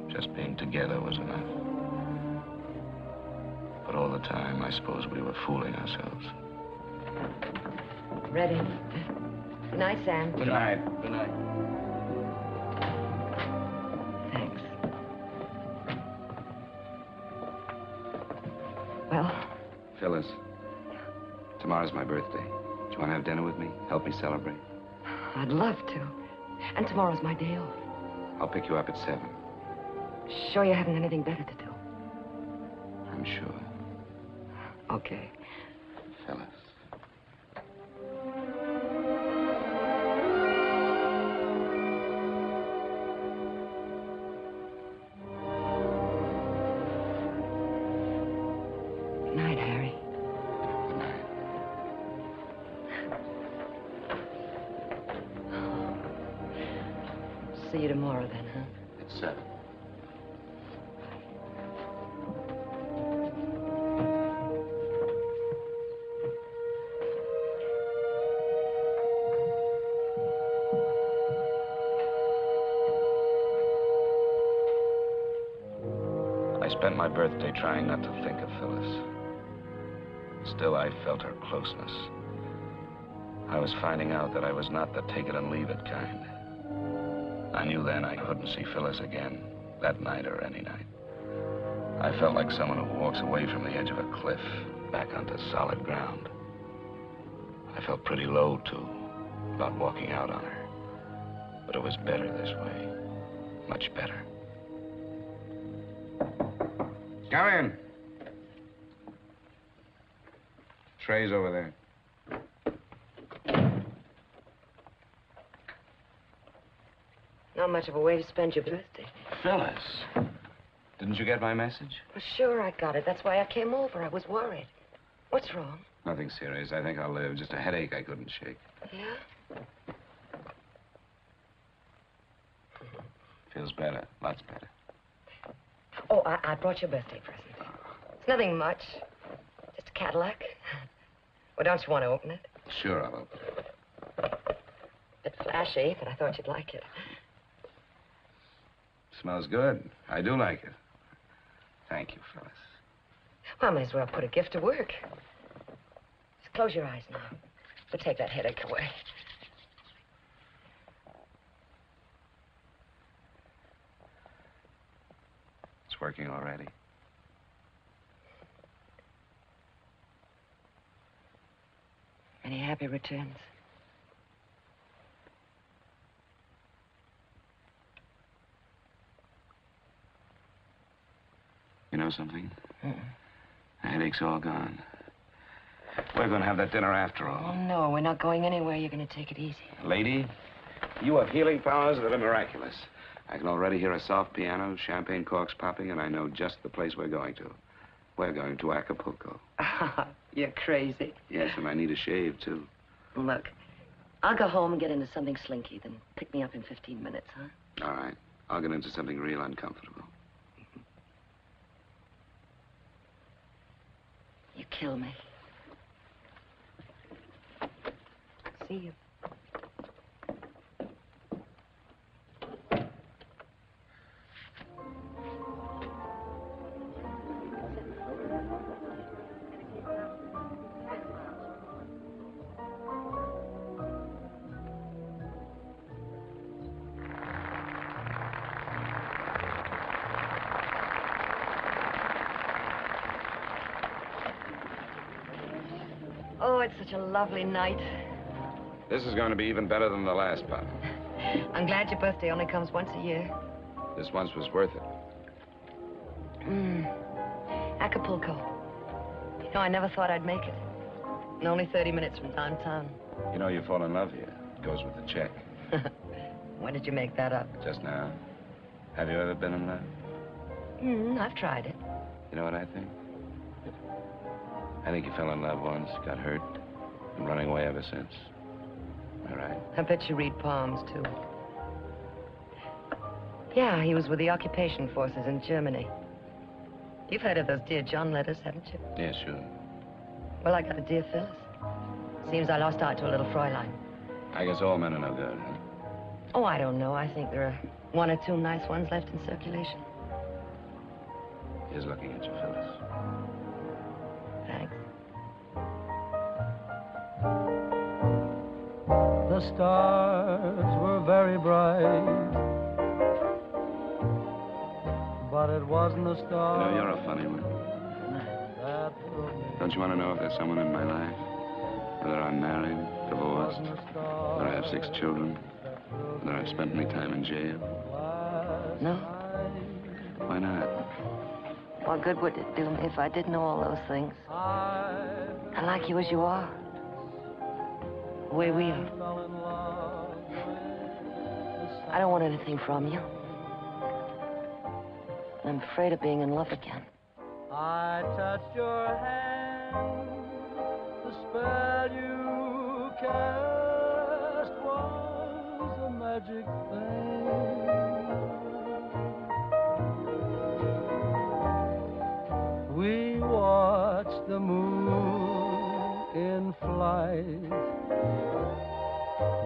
[SPEAKER 2] Just being together was enough. But all the time, I suppose we were fooling ourselves.
[SPEAKER 6] Ready. Good night, Sam.
[SPEAKER 2] Good night.
[SPEAKER 1] Good night.
[SPEAKER 6] Thanks. Well?
[SPEAKER 2] Phyllis, tomorrow's my birthday. Do you want to have dinner with me? Help me celebrate?
[SPEAKER 6] I'd love to. And tomorrow's my day off.
[SPEAKER 2] I'll pick you up at 7.
[SPEAKER 6] Sure you haven't anything better to do?
[SPEAKER 2] I'm sure.
[SPEAKER 6] Okay.
[SPEAKER 2] Phyllis.
[SPEAKER 6] Good night, Harry.
[SPEAKER 2] Good night.
[SPEAKER 6] See you tomorrow then, huh?
[SPEAKER 2] At 7. I spent my birthday trying not to think of Phyllis. Still, I felt her closeness. I was finding out that I was not the take-it-and-leave-it kind. I knew then I couldn't see Phyllis again, that night or any night. I felt like someone who walks away from the edge of a cliff, back onto solid ground. I felt pretty low, too, about walking out on her. But it was better this way, much better. Come in. Tray's over there.
[SPEAKER 6] Not much of a way to spend your birthday.
[SPEAKER 2] Phyllis, didn't you get my message?
[SPEAKER 6] Well, sure I got it. That's why I came over. I was worried. What's wrong?
[SPEAKER 2] Nothing serious. I think I'll live. Just a headache I couldn't shake.
[SPEAKER 6] Yeah?
[SPEAKER 2] Feels better. Lots better.
[SPEAKER 6] Oh, I brought you a birthday present. It's nothing much. Just a Cadillac. Well, don't you want to open it?
[SPEAKER 2] Sure, I'll open it.
[SPEAKER 6] Bit flashy, but I thought you'd like it.
[SPEAKER 2] Smells good. I do like it. Thank you, Phyllis.
[SPEAKER 6] Well, I may as well put a gift to work. Just close your eyes now. We'll take that headache away.
[SPEAKER 2] It's working already.
[SPEAKER 6] Any happy returns?
[SPEAKER 2] You know something? The headache's all gone. We're going to have that dinner after all.
[SPEAKER 6] Oh, no, we're not going anywhere. You're going to take it easy.
[SPEAKER 2] Lady, you have healing powers that are miraculous. I can already hear a soft piano, champagne corks popping, and I know just the place we're going to. We're going to Acapulco.
[SPEAKER 6] You're crazy.
[SPEAKER 2] Yes, and I need a shave, too.
[SPEAKER 6] Look, I'll go home and get into something slinky, then pick me up in 15 minutes, huh?
[SPEAKER 2] All right. I'll get into something real uncomfortable.
[SPEAKER 6] You kill me. See you. Oh, it's such a lovely night.
[SPEAKER 2] This is going to be even better than the last part.
[SPEAKER 6] I'm glad your birthday only comes once a year.
[SPEAKER 2] This once was worth it.
[SPEAKER 6] Acapulco. You know, I never thought I'd make it. And only 30 minutes from downtown.
[SPEAKER 2] You know you fall in love here. It goes with the check.
[SPEAKER 6] When did you make that up?
[SPEAKER 2] Just now. Have you ever been in love?
[SPEAKER 6] I've tried it.
[SPEAKER 2] You know what I think? I think you fell in love once, got hurt, and running away ever since. Am I right?
[SPEAKER 6] I bet you read poems, too. Yeah, he was with the occupation forces in Germany. You've heard of those Dear John letters, haven't you?
[SPEAKER 2] Yeah, sure.
[SPEAKER 6] Well, I got a Dear Phyllis. Seems I lost out to a little Fräulein.
[SPEAKER 2] I guess all men are no good, huh?
[SPEAKER 6] Oh, I don't know. I think there are one or two nice ones left in circulation.
[SPEAKER 2] Here's looking at you, Phyllis.
[SPEAKER 6] Thanks.
[SPEAKER 11] The stars were very bright, but it wasn't the stars.
[SPEAKER 2] No, you're a funny one. Don't you want to know if there's someone in my life? Whether I'm married, divorced, whether I have 6 children, whether I've spent any time in jail?
[SPEAKER 6] No?
[SPEAKER 2] Why not?
[SPEAKER 6] What good would it do me if I did know all those things? I like you as you are. The way we are. I don't want anything from you. I'm afraid of being in love again.
[SPEAKER 11] I touched your hand, the spell you cast was a magic thing. We watched the moon in flight,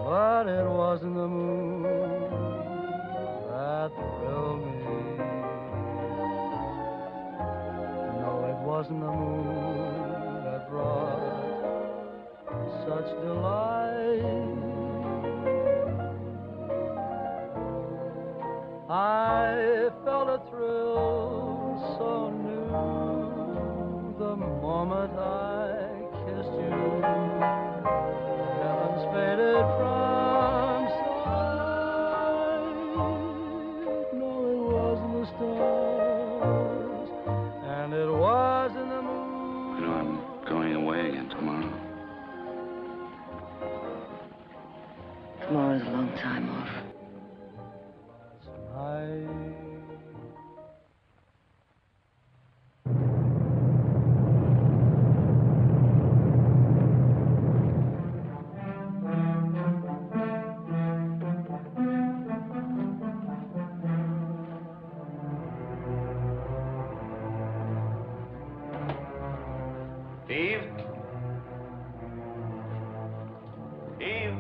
[SPEAKER 11] but it wasn't the moon that thrilled me. Wasn't the moon that brought such delight. I felt a thrill so new the moment I kissed you. Heavens faded from sight. No, it wasn't the stars, and it wasn't the moon.
[SPEAKER 2] You know, I'm going away again tomorrow.
[SPEAKER 6] Tomorrow's a long time off.
[SPEAKER 2] Eve? Eve?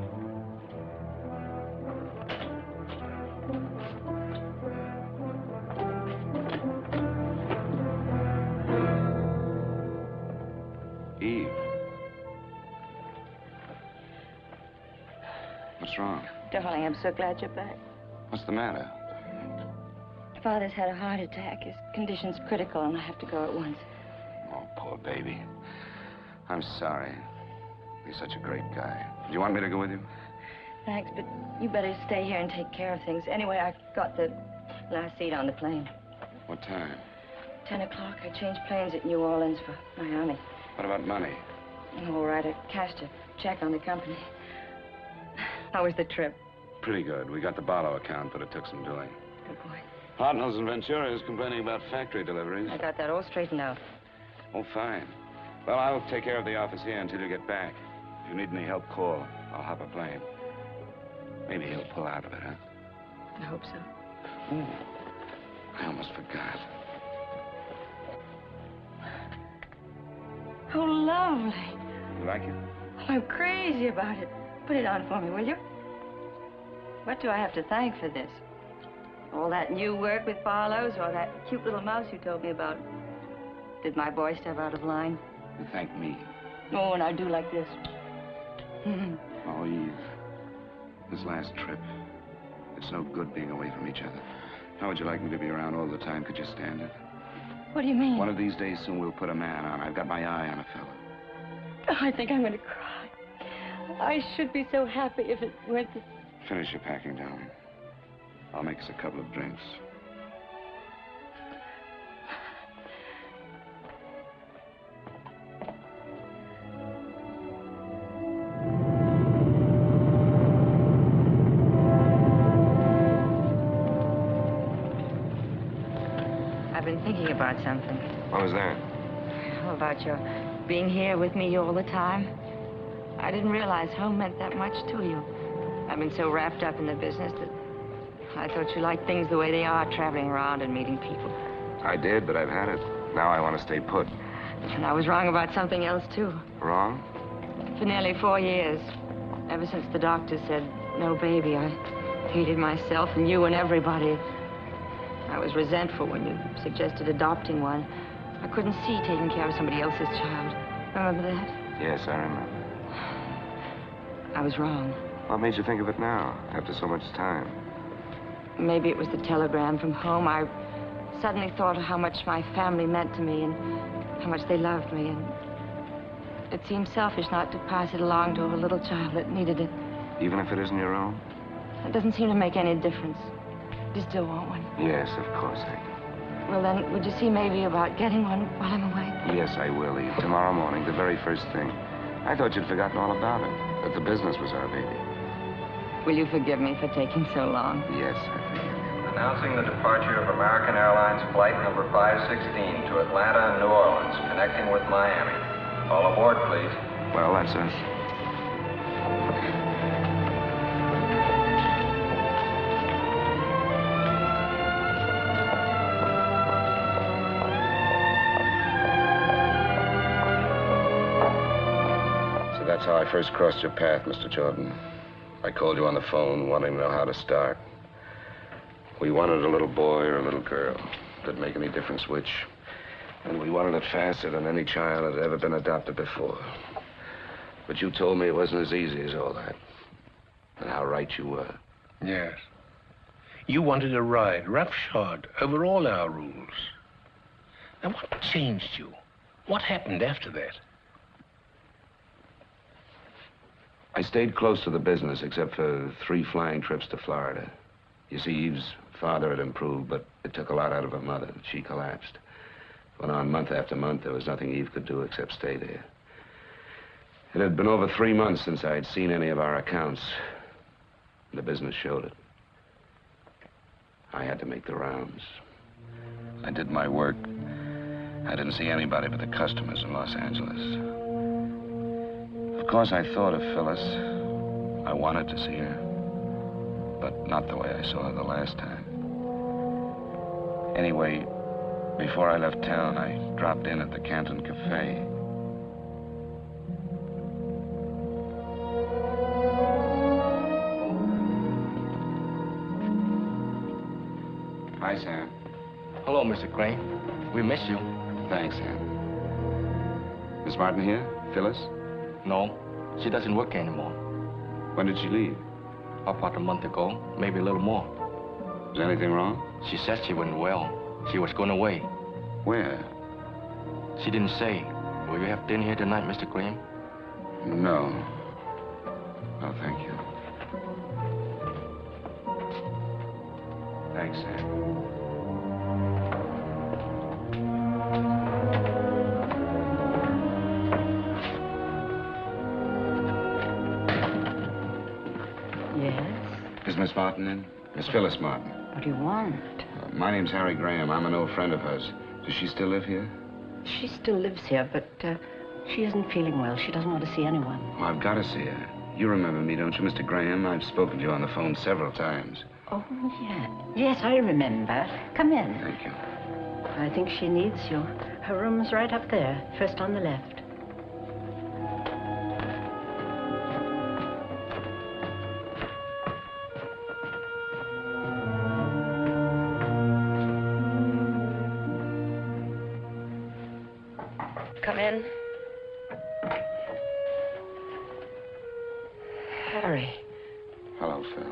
[SPEAKER 2] Eve? What's wrong?
[SPEAKER 3] Darling, I'm so glad you're back.
[SPEAKER 2] What's the matter?
[SPEAKER 3] Father's had a heart attack. His condition's critical, and I have to go at once.
[SPEAKER 2] Oh, poor baby. I'm sorry. He's such a great guy. Do you want me to go with you?
[SPEAKER 3] Thanks, but you better stay here and take care of things. Anyway, I got the last seat on the plane.
[SPEAKER 2] What time?
[SPEAKER 3] 10 o'clock. I changed planes at New Orleans for Miami.
[SPEAKER 2] What about money?
[SPEAKER 3] All right, I cashed a check on the company. How was the trip?
[SPEAKER 2] Pretty good. We got the Barlow account, but it took some doing.
[SPEAKER 3] Good boy.
[SPEAKER 2] Hartnell's in Ventura is complaining about factory deliveries.
[SPEAKER 3] I got that all straightened out.
[SPEAKER 2] Oh, fine. Well, I'll take care of the office here until you get back. If you need any help, call. I'll hop a plane. Maybe he'll pull out of it, huh?
[SPEAKER 3] I hope so.
[SPEAKER 2] Ooh, I almost forgot.
[SPEAKER 3] Oh, lovely.
[SPEAKER 2] You like it?
[SPEAKER 3] I'm crazy about it. Put it on for me, will you? What do I have to thank for this? All that new work with Barlow's or that cute little mouse you told me about? Did my boy step out of line?
[SPEAKER 2] You thank me.
[SPEAKER 3] Oh, and I do like this.
[SPEAKER 2] Oh, Eve. This last trip. It's no good being away from each other. How would you like me to be around all the time? Could you stand it?
[SPEAKER 3] What do you mean?
[SPEAKER 2] One of these days soon we'll put a man on. I've got my eye on a fella.
[SPEAKER 3] Oh, I think I'm going to cry. I should be so happy if it weren't that...
[SPEAKER 2] Finish your packing, darling. I'll make us a couple of drinks.
[SPEAKER 3] I've been thinking about something.
[SPEAKER 2] What was that?
[SPEAKER 3] How about your being here with me all the time? I didn't realize home meant that much to you. I've been so wrapped up in the business that I thought you liked things the way they are, traveling around and meeting people.
[SPEAKER 2] I did, but I've had it. Now I want to stay put.
[SPEAKER 3] And I was wrong about something else, too.
[SPEAKER 2] Wrong?
[SPEAKER 3] For nearly 4 years, ever since the doctor said, no baby, I hated myself and you and everybody. I was resentful when you suggested adopting one. I couldn't see taking care of somebody else's child. Remember that?
[SPEAKER 2] Yes, I remember.
[SPEAKER 3] I was wrong.
[SPEAKER 2] What made you think of it now, after so much time?
[SPEAKER 3] Maybe it was the telegram from home. I suddenly thought of how much my family meant to me and how much they loved me. And it seemed selfish not to pass it along to a little child that needed it.
[SPEAKER 2] Even if it isn't your own?
[SPEAKER 3] It doesn't seem to make any difference. You still want one?
[SPEAKER 2] Yes, of course I do.
[SPEAKER 3] Well, then, would you see maybe about getting one while I'm away?
[SPEAKER 2] Yes, I will, Eve. Tomorrow morning, the very first thing. I thought you'd forgotten all about it, that the business was our baby.
[SPEAKER 3] Will you forgive me for taking so long?
[SPEAKER 2] Yes, I forgive you.
[SPEAKER 5] Announcing the departure of American Airlines Flight number 516 to Atlanta and New Orleans, connecting with Miami. All aboard, please.
[SPEAKER 2] Well, that's us. So that's how I first crossed your path, Mr. Jordan. I called you on the phone, wanting to know how to start. We wanted a little boy or a little girl. Didn't make any difference which. And we wanted it faster than any child had ever been adopted before. But you told me it wasn't as easy as all that. And how right you were.
[SPEAKER 1] Yes. You wanted a ride, roughshod, over all our rules. Now, what changed you? What happened after that?
[SPEAKER 2] I stayed close to the business, except for 3 flying trips to Florida. You see, Eve's father had improved, but it took a lot out of her mother. She collapsed. Went on month after month. There was nothing Eve could do except stay there. It had been over 3 months since I had seen any of our accounts. The business showed it. I had to make the rounds. I did my work. I didn't see anybody but the customers in Los Angeles. Of course, I thought of Phyllis. I wanted to see her. But not the way I saw her the last time. Anyway, before I left town, I dropped in at the Canton Cafe. Hi, Sam.
[SPEAKER 12] Hello, Mr. Crane. We miss you.
[SPEAKER 2] Thanks, Sam. Miss Martin here? Phyllis?
[SPEAKER 12] No, she doesn't work anymore.
[SPEAKER 2] When did she leave?
[SPEAKER 12] About a month ago, maybe a little more.
[SPEAKER 2] Is anything wrong?
[SPEAKER 12] She said she wasn't well. She was going away.
[SPEAKER 2] Where?
[SPEAKER 12] She didn't say. Will you have dinner here tonight, Mr. Graham?
[SPEAKER 2] No. No, thank you. Thanks, Sam. Is Miss Martin in? Miss Phyllis Martin.
[SPEAKER 3] What do you want?
[SPEAKER 2] My name's Harry Graham. I'm an old friend of hers. Does she still live here?
[SPEAKER 3] She still lives here, but
[SPEAKER 4] She isn't feeling well. She doesn't want to see anyone.
[SPEAKER 2] Well, I've got to see her. You remember me, don't you, Mr. Graham? I've spoken to you on the phone several times.
[SPEAKER 4] Oh, yeah. Yes, I remember. Come in.
[SPEAKER 2] Thank you.
[SPEAKER 4] I think she needs you. Her room's right up there, first on the left.
[SPEAKER 6] Come in. Harry.
[SPEAKER 2] Hello, Phil.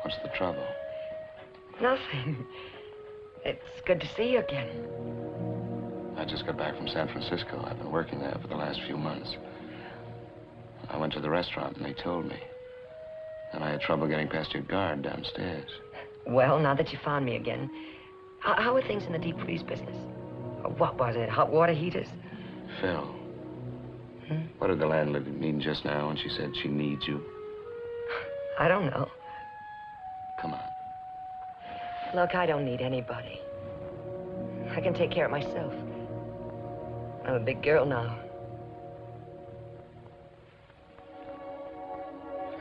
[SPEAKER 2] What's the trouble?
[SPEAKER 6] Nothing. It's good to see you again.
[SPEAKER 2] I just got back from San Francisco. I've been working there for the last few months. I went to the restaurant and they told me. And I had trouble getting past your guard downstairs.
[SPEAKER 6] Well, now that you found me again, how are things in the deep freeze business? What was it, hot water heaters?
[SPEAKER 2] Phil, what did the landlady mean just now when she said she needs you?
[SPEAKER 6] I don't know.
[SPEAKER 2] Come on.
[SPEAKER 6] Look, I don't need anybody. I can take care of myself. I'm a big girl now.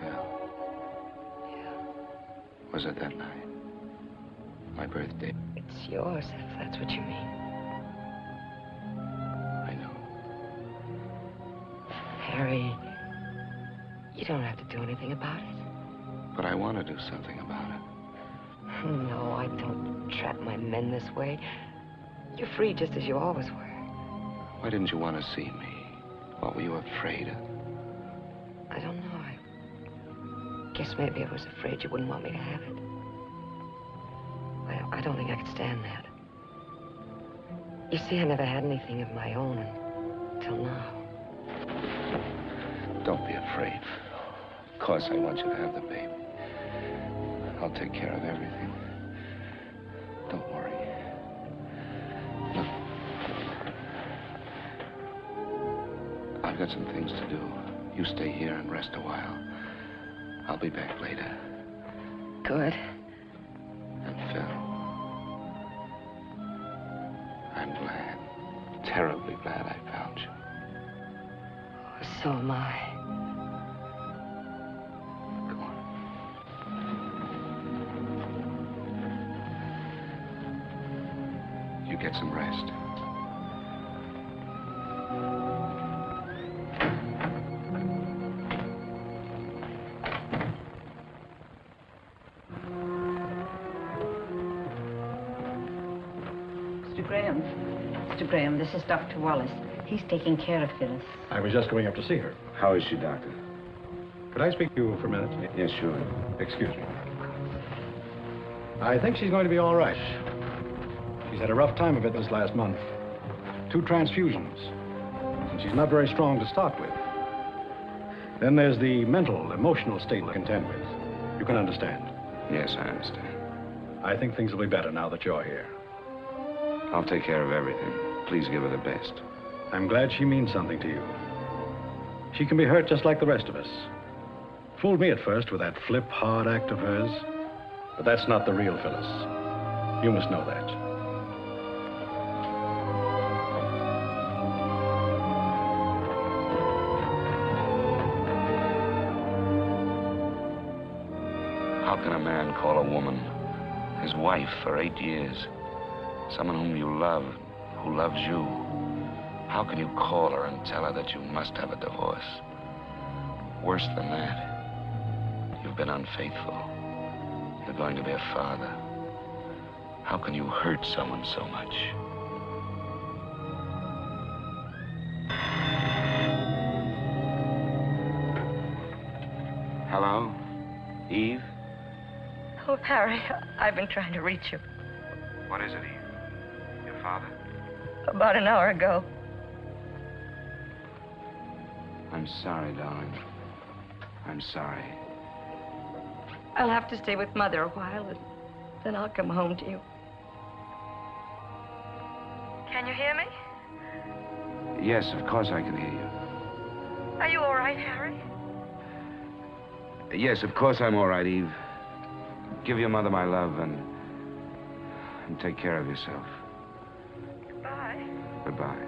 [SPEAKER 2] Phil. Yeah. Was it that night? My birthday?
[SPEAKER 6] It's yours, if that's what you mean.
[SPEAKER 2] I know.
[SPEAKER 6] Harry, you don't have to do anything about it.
[SPEAKER 2] But I want to do something about it.
[SPEAKER 6] No, I don't trap my men this way. You're free just as you always were.
[SPEAKER 2] Why didn't you want to see me? What were you afraid of?
[SPEAKER 6] I don't know. I guess maybe I was afraid you wouldn't want me to have it. I don't think I could stand that. You see, I never had anything of my own until now.
[SPEAKER 2] Don't be afraid. Of course I want you to have the baby. I'll take care of everything. Don't worry. Look. I've got some things to do. You stay here and rest a while. I'll be back later.
[SPEAKER 6] Good.
[SPEAKER 2] And Phil, I'm glad, terribly glad I found you.
[SPEAKER 6] So am I.
[SPEAKER 2] You get some rest.
[SPEAKER 4] Mr. Graham, this is Dr. Wallace. He's taking care of Phyllis.
[SPEAKER 13] I was just going up to see her.
[SPEAKER 2] How is she, Doctor?
[SPEAKER 13] Could I speak to you for a minute?
[SPEAKER 2] Yes, sure.
[SPEAKER 13] Excuse me. I think she's going to be all right. She's had a rough time of it this last month. 2 transfusions. And she's not very strong to start with. Then there's the mental, emotional state to contend with. You can understand.
[SPEAKER 2] Yes, I understand.
[SPEAKER 13] I think things will be better now that you're here.
[SPEAKER 2] I'll take care of everything. Please give her the best.
[SPEAKER 13] I'm glad she means something to you. She can be hurt just like the rest of us. Fooled me at first with that flip, hard act of hers. But that's not the real Phyllis. You must know that.
[SPEAKER 2] How can a man call a woman his wife for 8 years? Someone whom you love, who loves you. How can you call her and tell her that you must have a divorce? Worse than that, you've been unfaithful. You're going to be a father. How can you hurt someone so much? Hello? Eve?
[SPEAKER 3] Oh, Harry, I've been trying to reach you.
[SPEAKER 2] What is it, Eve? Your father?
[SPEAKER 3] About an hour ago.
[SPEAKER 2] I'm sorry, darling. I'm sorry.
[SPEAKER 3] I'll have to stay with Mother a while, and then I'll come home to you. Can you hear me?
[SPEAKER 2] Yes, of course I can hear you.
[SPEAKER 3] Are you all right, Harry?
[SPEAKER 2] Yes, of course I'm all right, Eve. Give your mother my love and take care of yourself.
[SPEAKER 6] Goodbye.
[SPEAKER 2] Goodbye.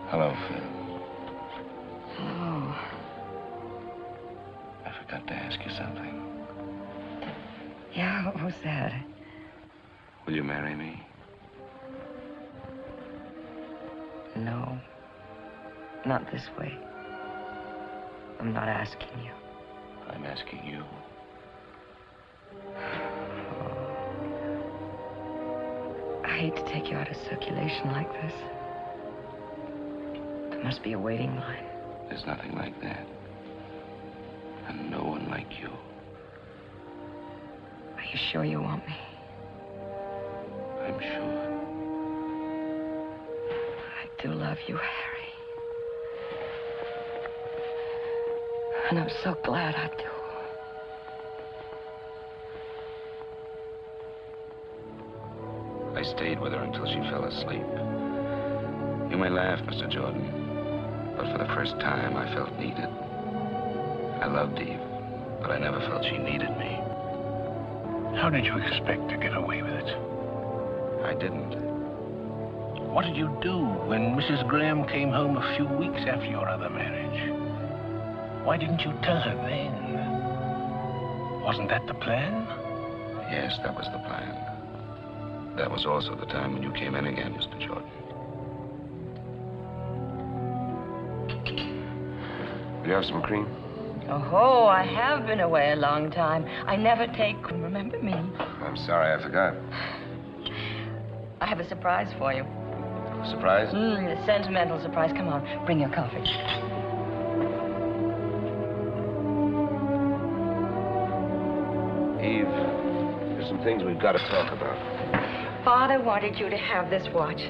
[SPEAKER 2] Hello, Phil.
[SPEAKER 6] Hello.
[SPEAKER 2] I forgot to ask you something.
[SPEAKER 6] Yeah, what was that?
[SPEAKER 2] Will you marry me?
[SPEAKER 6] No. Not this way. I'm not asking you.
[SPEAKER 2] I'm asking you.
[SPEAKER 6] I hate to take you out of circulation like this. There must be a waiting line.
[SPEAKER 2] There's nothing like that. And no one like you.
[SPEAKER 6] Are you sure you want me?
[SPEAKER 2] I'm sure.
[SPEAKER 6] I do love you, Harry. And I'm so glad I do.
[SPEAKER 2] I stayed with her until she fell asleep. You may laugh, Mr. Jordan, but for the first time, I felt needed. I loved Eve, but I never felt she needed me.
[SPEAKER 1] How did you expect to get away with it?
[SPEAKER 2] I didn't.
[SPEAKER 1] What did you do when Mrs. Graham came home a few weeks after your other marriage? Why didn't you tell her then? Wasn't that the plan?
[SPEAKER 2] Yes, that was the plan. That was also the time when you came in again, Mr. Jordan. Will you have some cream?
[SPEAKER 6] Oh, I have been away a long time. I never take, remember me?
[SPEAKER 2] I'm sorry, I forgot.
[SPEAKER 6] I have a surprise for you.
[SPEAKER 2] Surprise?
[SPEAKER 6] A sentimental surprise. Come on, bring your coffee.
[SPEAKER 2] Eve, there's some things we've got to talk about.
[SPEAKER 6] Father wanted you to have this watch.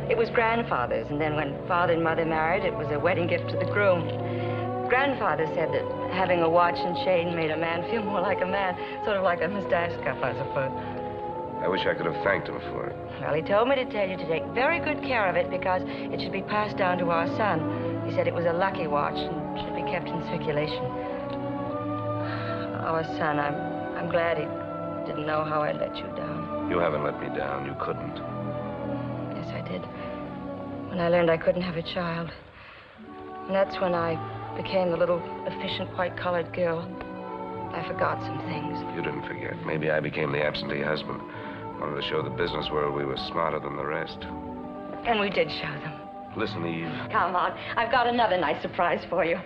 [SPEAKER 6] It was grandfather's, and then when Father and Mother married, it was a wedding gift to the groom. Grandfather said that having a watch and chain made a man feel more like a man, sort of like a mustache cuff, I suppose.
[SPEAKER 2] I wish I could have thanked him for it.
[SPEAKER 6] Well, he told me to tell you to take very good care of it because it should be passed down to our son. He said it was a lucky watch and should be kept in circulation. Our son, I'm glad he didn't know how I let you down.
[SPEAKER 2] You haven't let me down. You couldn't.
[SPEAKER 6] Yes, I did. When I learned I couldn't have a child. And that's when I became the little efficient white-collared girl. I forgot some things.
[SPEAKER 2] You didn't forget. Maybe I became the absentee husband. Wanted to show the business world we were smarter than the rest.
[SPEAKER 6] And we did show them.
[SPEAKER 2] Listen, Eve.
[SPEAKER 6] Come on. I've got another nice surprise for you.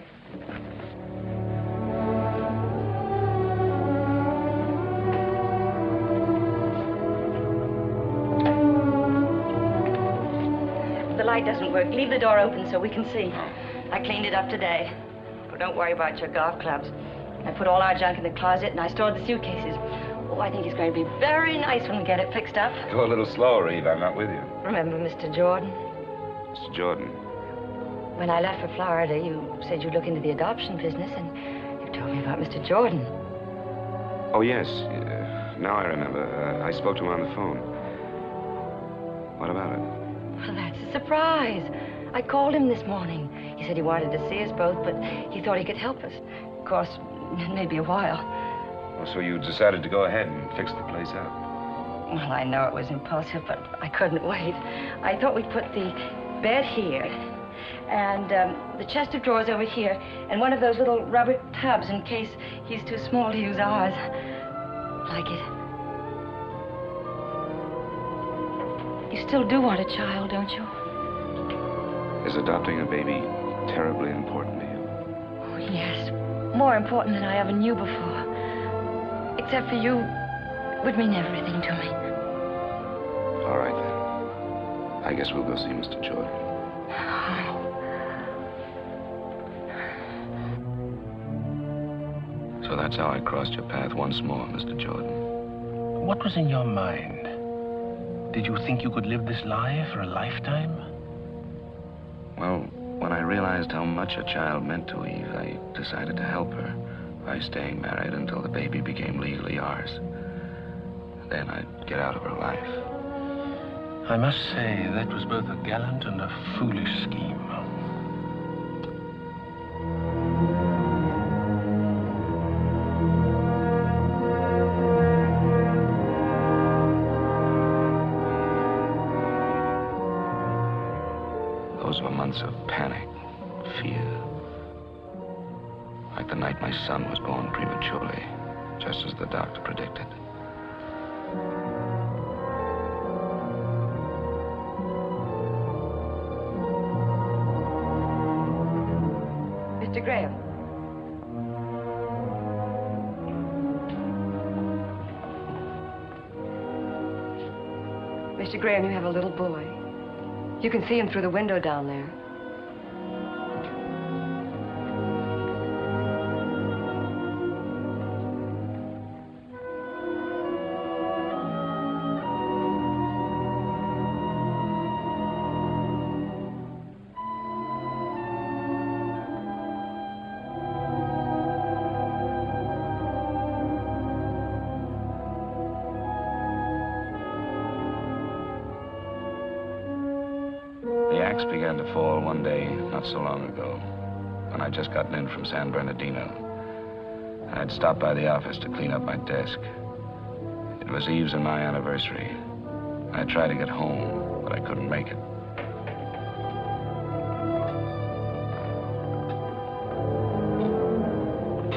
[SPEAKER 6] The light doesn't work. Leave the door open so we can see. I cleaned it up today. But don't worry about your golf clubs. I put all our junk in the closet and I stored the suitcases. Oh, I think it's going to be very nice when we get it fixed up.
[SPEAKER 2] Go a little slower, Eve. I'm not with you.
[SPEAKER 6] Remember Mr. Jordan?
[SPEAKER 2] Mr. Jordan.
[SPEAKER 6] When I left for Florida, you said you'd look into the adoption business, and you told me about Mr. Jordan.
[SPEAKER 2] Oh, yes. Now I remember. I spoke to him on the phone. What about it?
[SPEAKER 6] Well, that's a surprise. I called him this morning. He said he wanted to see us both, but he thought he could help us. Of course, maybe a while.
[SPEAKER 2] Oh, so you decided to go ahead and fix the place up?
[SPEAKER 6] Well, I know it was impulsive, but I couldn't wait. I thought we'd put the bed here, and the chest of drawers over here, and one of those little rubber tubs in case he's too small to use ours. Like it? You still do want a child, don't you?
[SPEAKER 2] Is adopting a baby terribly important to you?
[SPEAKER 6] Oh, yes. More important than I ever knew before. Except for you, would mean everything to me.
[SPEAKER 2] All right, then. I guess we'll go see Mr. Jordan. So that's how I crossed your path once more, Mr. Jordan.
[SPEAKER 1] What was in your mind? Did you think you could live this life for a lifetime?
[SPEAKER 2] Well, when I realized how much a child meant to Eve, I decided to help her by staying married until the baby became legally ours. Then I'd get out of her life.
[SPEAKER 1] I must say, that was both a gallant and a foolish scheme.
[SPEAKER 2] Those were months of panic, fear. Like the night my son was born prematurely, just as the doctor predicted.
[SPEAKER 6] Mr. Graham. Mr. Graham, you have a little boy. You can see him through the window down there.
[SPEAKER 2] The axe began to fall one day not so long ago, when I'd just gotten in from San Bernardino. I'd stopped by the office to clean up my desk. It was Eve's and my anniversary. I tried to get home, but I couldn't make it.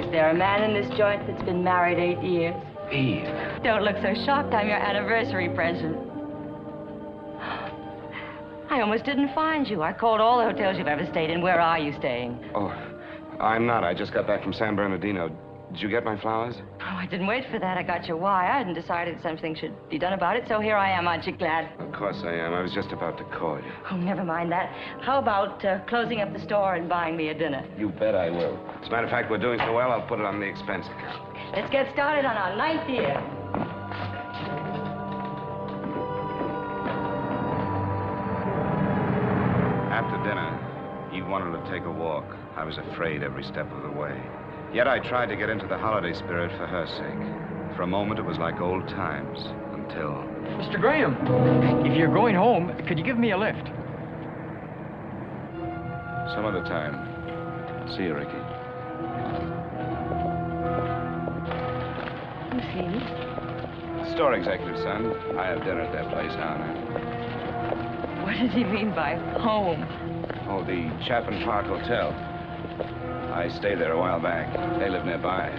[SPEAKER 3] Is there a man in this joint that's been married 8 years?
[SPEAKER 1] Eve.
[SPEAKER 3] Don't look so shocked. I'm your anniversary present. I almost didn't find you. I called all the hotels you've ever stayed in. Where are you staying?
[SPEAKER 2] Oh, I'm not. I just got back from San Bernardino. Did you get my flowers?
[SPEAKER 3] Oh, I didn't wait for that. I got your wire and decided something should be done about it, so here I am. Aren't you glad?
[SPEAKER 2] Of course I am. I was just about to call you.
[SPEAKER 3] Oh, never mind that. How about closing up the store and buying me a dinner?
[SPEAKER 2] You bet I will. As a matter of fact, we're doing so well, I'll put it on the expense account.
[SPEAKER 3] Let's get started on our 9th year.
[SPEAKER 2] After dinner, Eve wanted to take a walk. I was afraid every step of the way. Yet I tried to get into the holiday spirit for her sake. For a moment, it was like old times, until...
[SPEAKER 14] Mr. Graham, if you're going home, could you give me a lift?
[SPEAKER 2] Some other time. See you, Ricky.
[SPEAKER 3] Who's he?
[SPEAKER 2] Store executive, son. I have dinner at that place now and then.
[SPEAKER 3] What does he mean by home?
[SPEAKER 2] Oh, the Chapin Park Hotel. I stayed there a while back. They live nearby.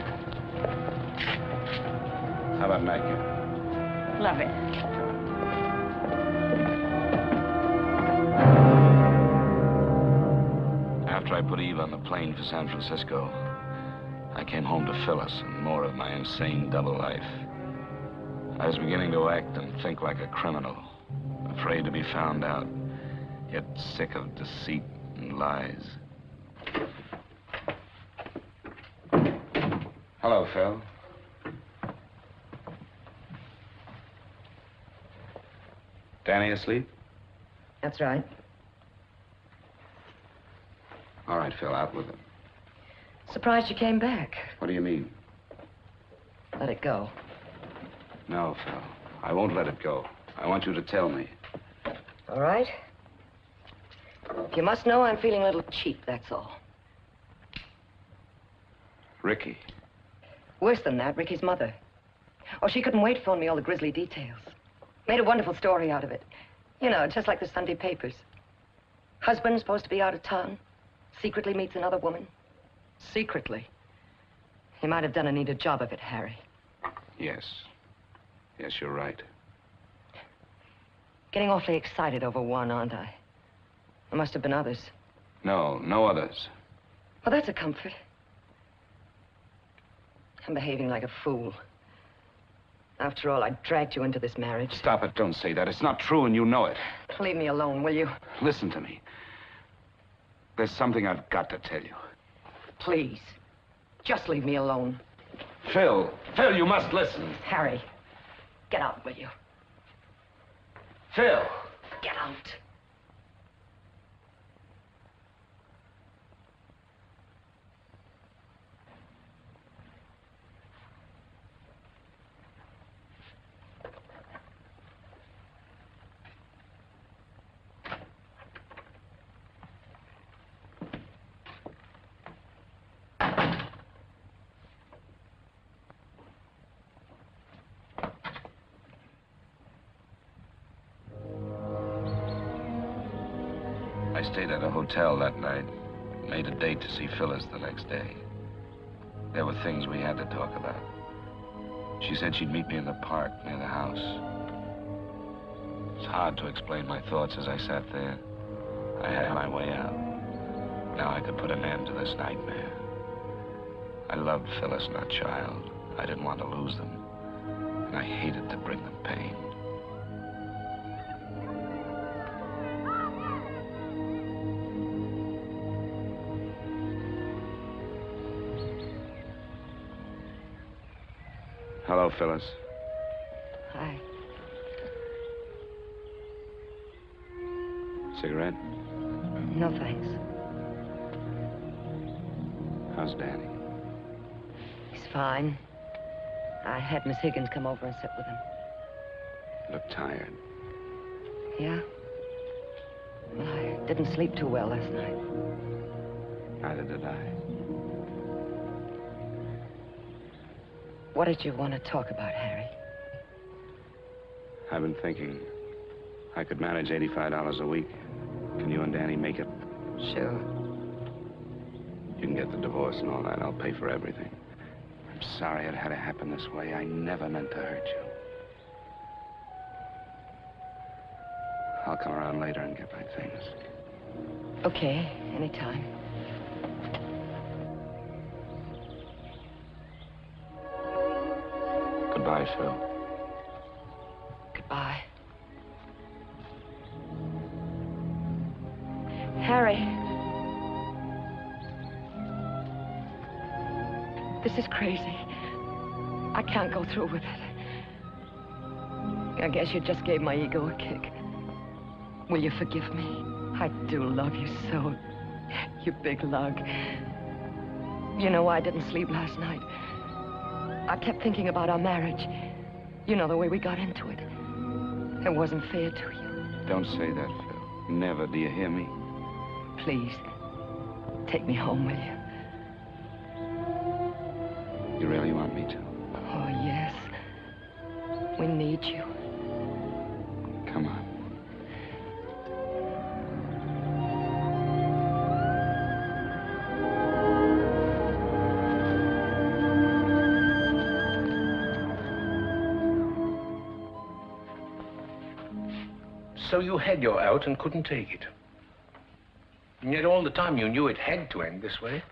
[SPEAKER 2] How about nightcap?
[SPEAKER 3] Love it.
[SPEAKER 2] After I put Eve on the plane for San Francisco, I came home to Phyllis and more of my insane double life. I was beginning to act and think like a criminal, afraid to be found out, yet sick of deceit and lies. Hello, Phil. Danny asleep?
[SPEAKER 6] That's right.
[SPEAKER 2] All right, Phil, out with it.
[SPEAKER 6] Surprised you came back.
[SPEAKER 2] What do you mean?
[SPEAKER 6] Let it go.
[SPEAKER 2] No, Phil. I won't let it go. I want you to tell me.
[SPEAKER 6] All right? If you must know, I'm feeling a little cheap, that's all.
[SPEAKER 2] Ricky.
[SPEAKER 6] Worse than that, Ricky's mother. Oh, she couldn't wait to phone me all the grisly details. Made a wonderful story out of it. You know, just like the Sunday papers. Husband supposed to be out of town. Secretly meets another woman. Secretly. He might have done a neater job of it, Harry.
[SPEAKER 2] Yes. Yes, you're right.
[SPEAKER 6] Getting awfully excited over one, aren't I? There must have been others.
[SPEAKER 2] No, no others.
[SPEAKER 6] Well, that's a comfort. I'm behaving like a fool.
[SPEAKER 15] After all, I dragged you into this marriage.
[SPEAKER 2] Stop it. Don't say that. It's not true, and you know it.
[SPEAKER 15] Leave me alone, will you?
[SPEAKER 2] Listen to me. There's something I've got to tell you.
[SPEAKER 15] Please. Just leave me alone.
[SPEAKER 2] Phil, you must listen.
[SPEAKER 15] Harry, get out, will you?
[SPEAKER 2] Phil.
[SPEAKER 15] Get out.
[SPEAKER 2] I stayed at a hotel that night, made a date to see Phyllis the next day. There were things we had to talk about. She said she'd meet me in the park near the house. It's hard to explain my thoughts as I sat there. I had my way out. Now I could put an end to this nightmare. I loved Phyllis and our child. I didn't want to lose them. And I hated to bring them pain. Hello, Phyllis.
[SPEAKER 15] Hi.
[SPEAKER 2] Cigarette?
[SPEAKER 15] No, thanks.
[SPEAKER 2] How's Danny?
[SPEAKER 15] He's fine. I had Miss Higgins come over and sit with him.
[SPEAKER 2] You look tired.
[SPEAKER 15] Yeah? Well, I didn't sleep too well last night.
[SPEAKER 2] Neither did I.
[SPEAKER 15] What did you want to talk about, Harry?
[SPEAKER 2] I've been thinking I could manage $85 a week. Can you and Danny make it?
[SPEAKER 15] Sure.
[SPEAKER 2] You can get the divorce and all that. I'll pay for everything. I'm sorry it had to happen this way. I never meant to hurt you. I'll come around later and get my things.
[SPEAKER 15] Okay, anytime.
[SPEAKER 2] Goodbye, Phil.
[SPEAKER 15] Goodbye. Harry. This is crazy. I can't go through with it. I guess you just gave my ego a kick. Will you forgive me? I do love you so. You big lug. You know why I didn't sleep last night? I kept thinking about our marriage. You know, the way we got into it. It wasn't fair to you.
[SPEAKER 2] Don't say that, Phil. Never, do you hear me?
[SPEAKER 15] Please, take me home, will you?
[SPEAKER 2] You really want me to?
[SPEAKER 15] Oh, yes. We need you.
[SPEAKER 2] Come on.
[SPEAKER 1] So you had your out and couldn't take it. And yet all the time you knew it had to end this way.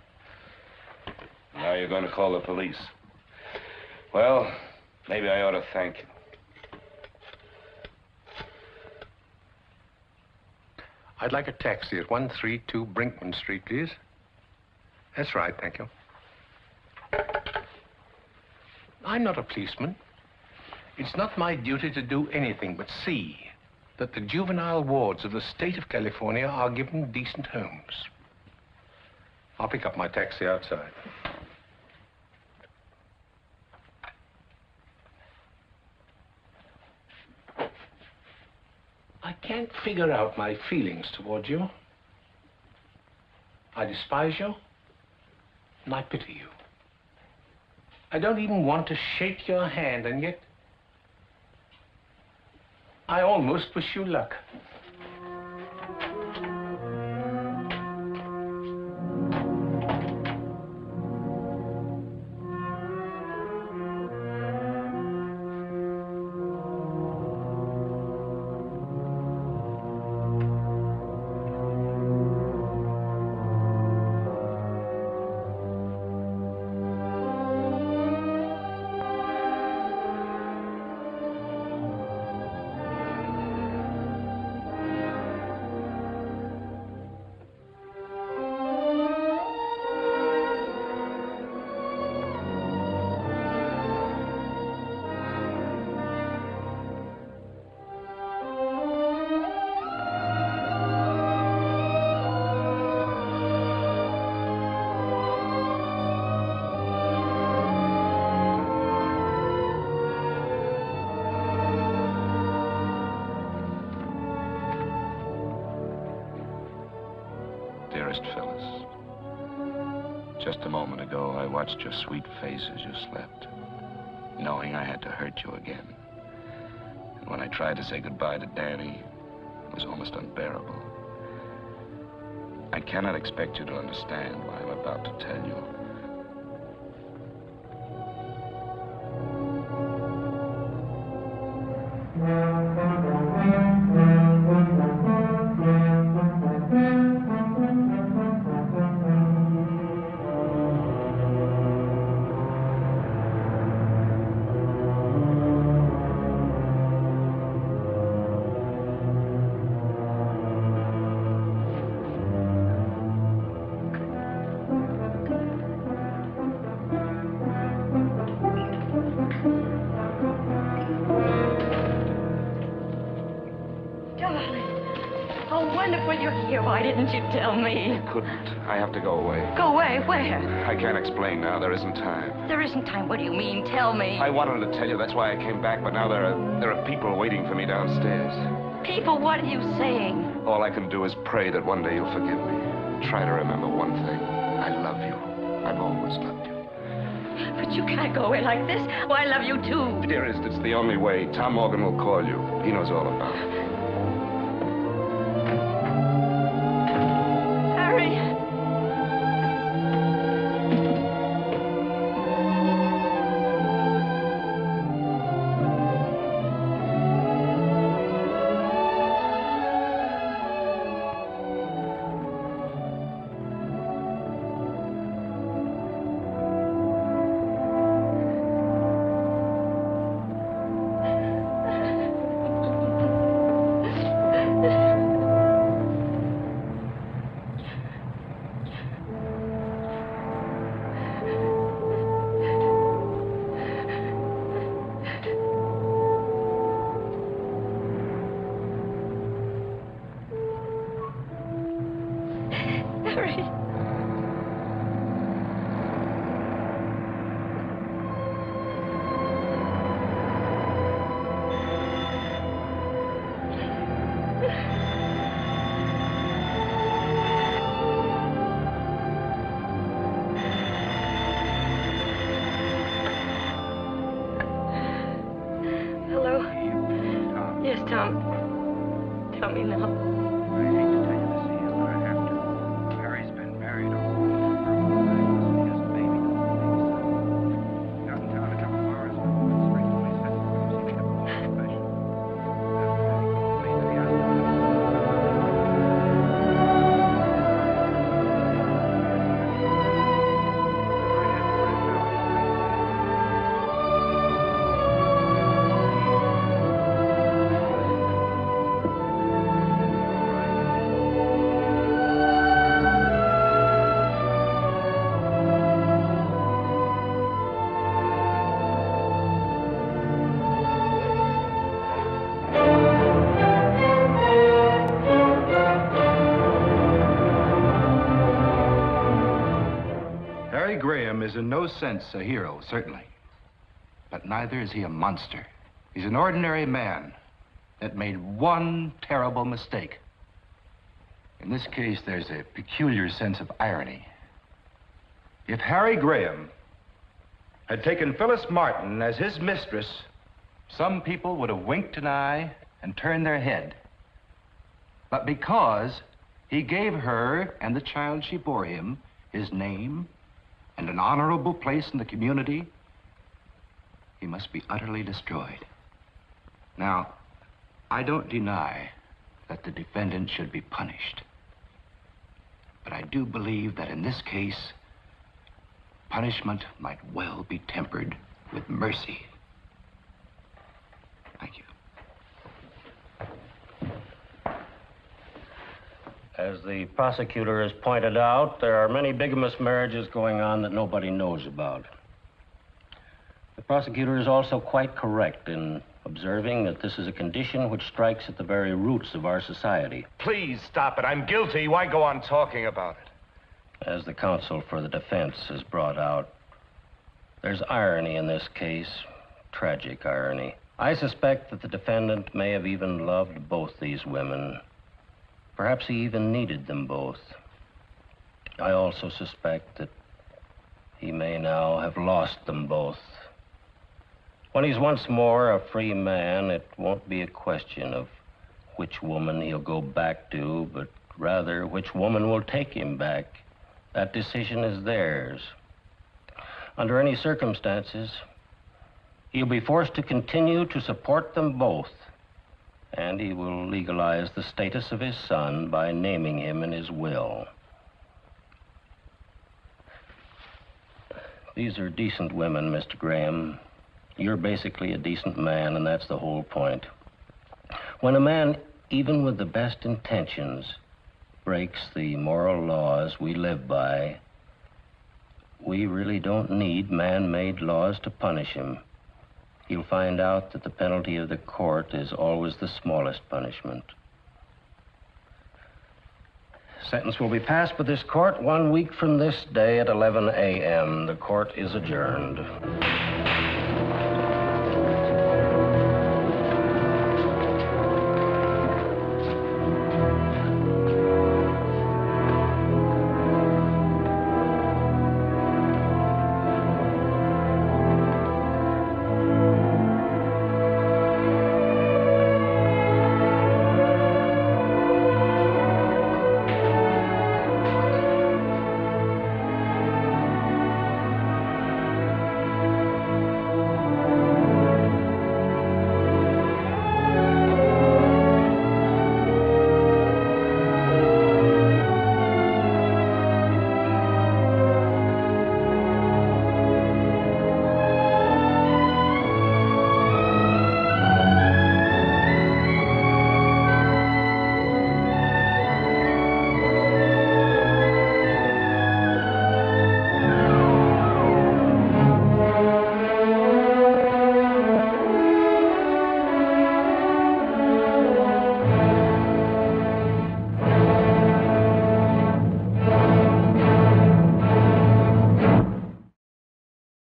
[SPEAKER 2] Now you're going to call the police. Well, maybe I ought to thank you.
[SPEAKER 1] I'd like a taxi at 132 Brinkman Street, please. That's right, thank you. I'm not a policeman. It's not my duty to do anything but see that the juvenile wards of the state of California are given decent homes. I'll pick up my taxi outside. I can't figure out my feelings toward you. I despise you, and I pity you. I don't even want to shake your hand, and yet I almost wish you luck.
[SPEAKER 2] Dearest Phyllis, just a moment ago, I watched your sweet face as you slept, knowing I had to hurt you again. And when I tried to say goodbye to Danny, it was almost unbearable. I cannot expect you to understand what I'm about to tell you.
[SPEAKER 6] Tell me.
[SPEAKER 2] I couldn't. I have to go away.
[SPEAKER 6] Go away? Where?
[SPEAKER 2] I can't explain now. There isn't time.
[SPEAKER 6] There isn't time. What do you mean? Tell me.
[SPEAKER 2] I wanted to tell you. That's why I came back, but now there are people waiting for me downstairs.
[SPEAKER 6] People? What are you saying?
[SPEAKER 2] All I can do is pray that one day you'll forgive me. Try to remember one thing. I love you. I've always loved you.
[SPEAKER 6] But you can't go away like this. Oh, I love you, too.
[SPEAKER 2] Dearest, it's the only way. Tom Morgan will call you. He knows all about it.
[SPEAKER 9] Is in no sense a hero, certainly. But neither is he a monster. He's an ordinary man that made one terrible mistake. In this case, there's a peculiar sense of irony. If Harry Graham had taken Phyllis Martin as his mistress, some people would have winked an eye and turned their head. But because he gave her and the child she bore him his name and an honorable place in the community, he must be utterly destroyed. Now, I don't deny that the defendant should be punished. But I do believe that in this case, punishment might well be tempered with mercy. Thank you.
[SPEAKER 7] As the prosecutor has pointed out, there are many bigamous marriages going on that nobody knows about. The prosecutor is also quite correct in observing that this is a condition which strikes at the very roots of our society.
[SPEAKER 5] Please stop it. I'm guilty. Why go on talking about it?
[SPEAKER 7] As the counsel for the defense has brought out, there's irony in this case, tragic irony. I suspect that the defendant may have even loved both these women. Perhaps he even needed them both. I also suspect that he may now have lost them both. When he's once more a free man, it won't be a question of which woman he'll go back to, but rather which woman will take him back. That decision is theirs. Under any circumstances, he'll be forced to continue to support them both, and he will legalize the status of his son by naming him in his will. These are decent women, Mr. Graham. You're basically a decent man, and that's the whole point. When a man, even with the best intentions, breaks the moral laws we live by, we really don't need man-made laws to punish him. You'll find out that the penalty of the court is always the smallest punishment. Sentence will be passed by this court 1 week from this day at 11 a.m. The court is adjourned.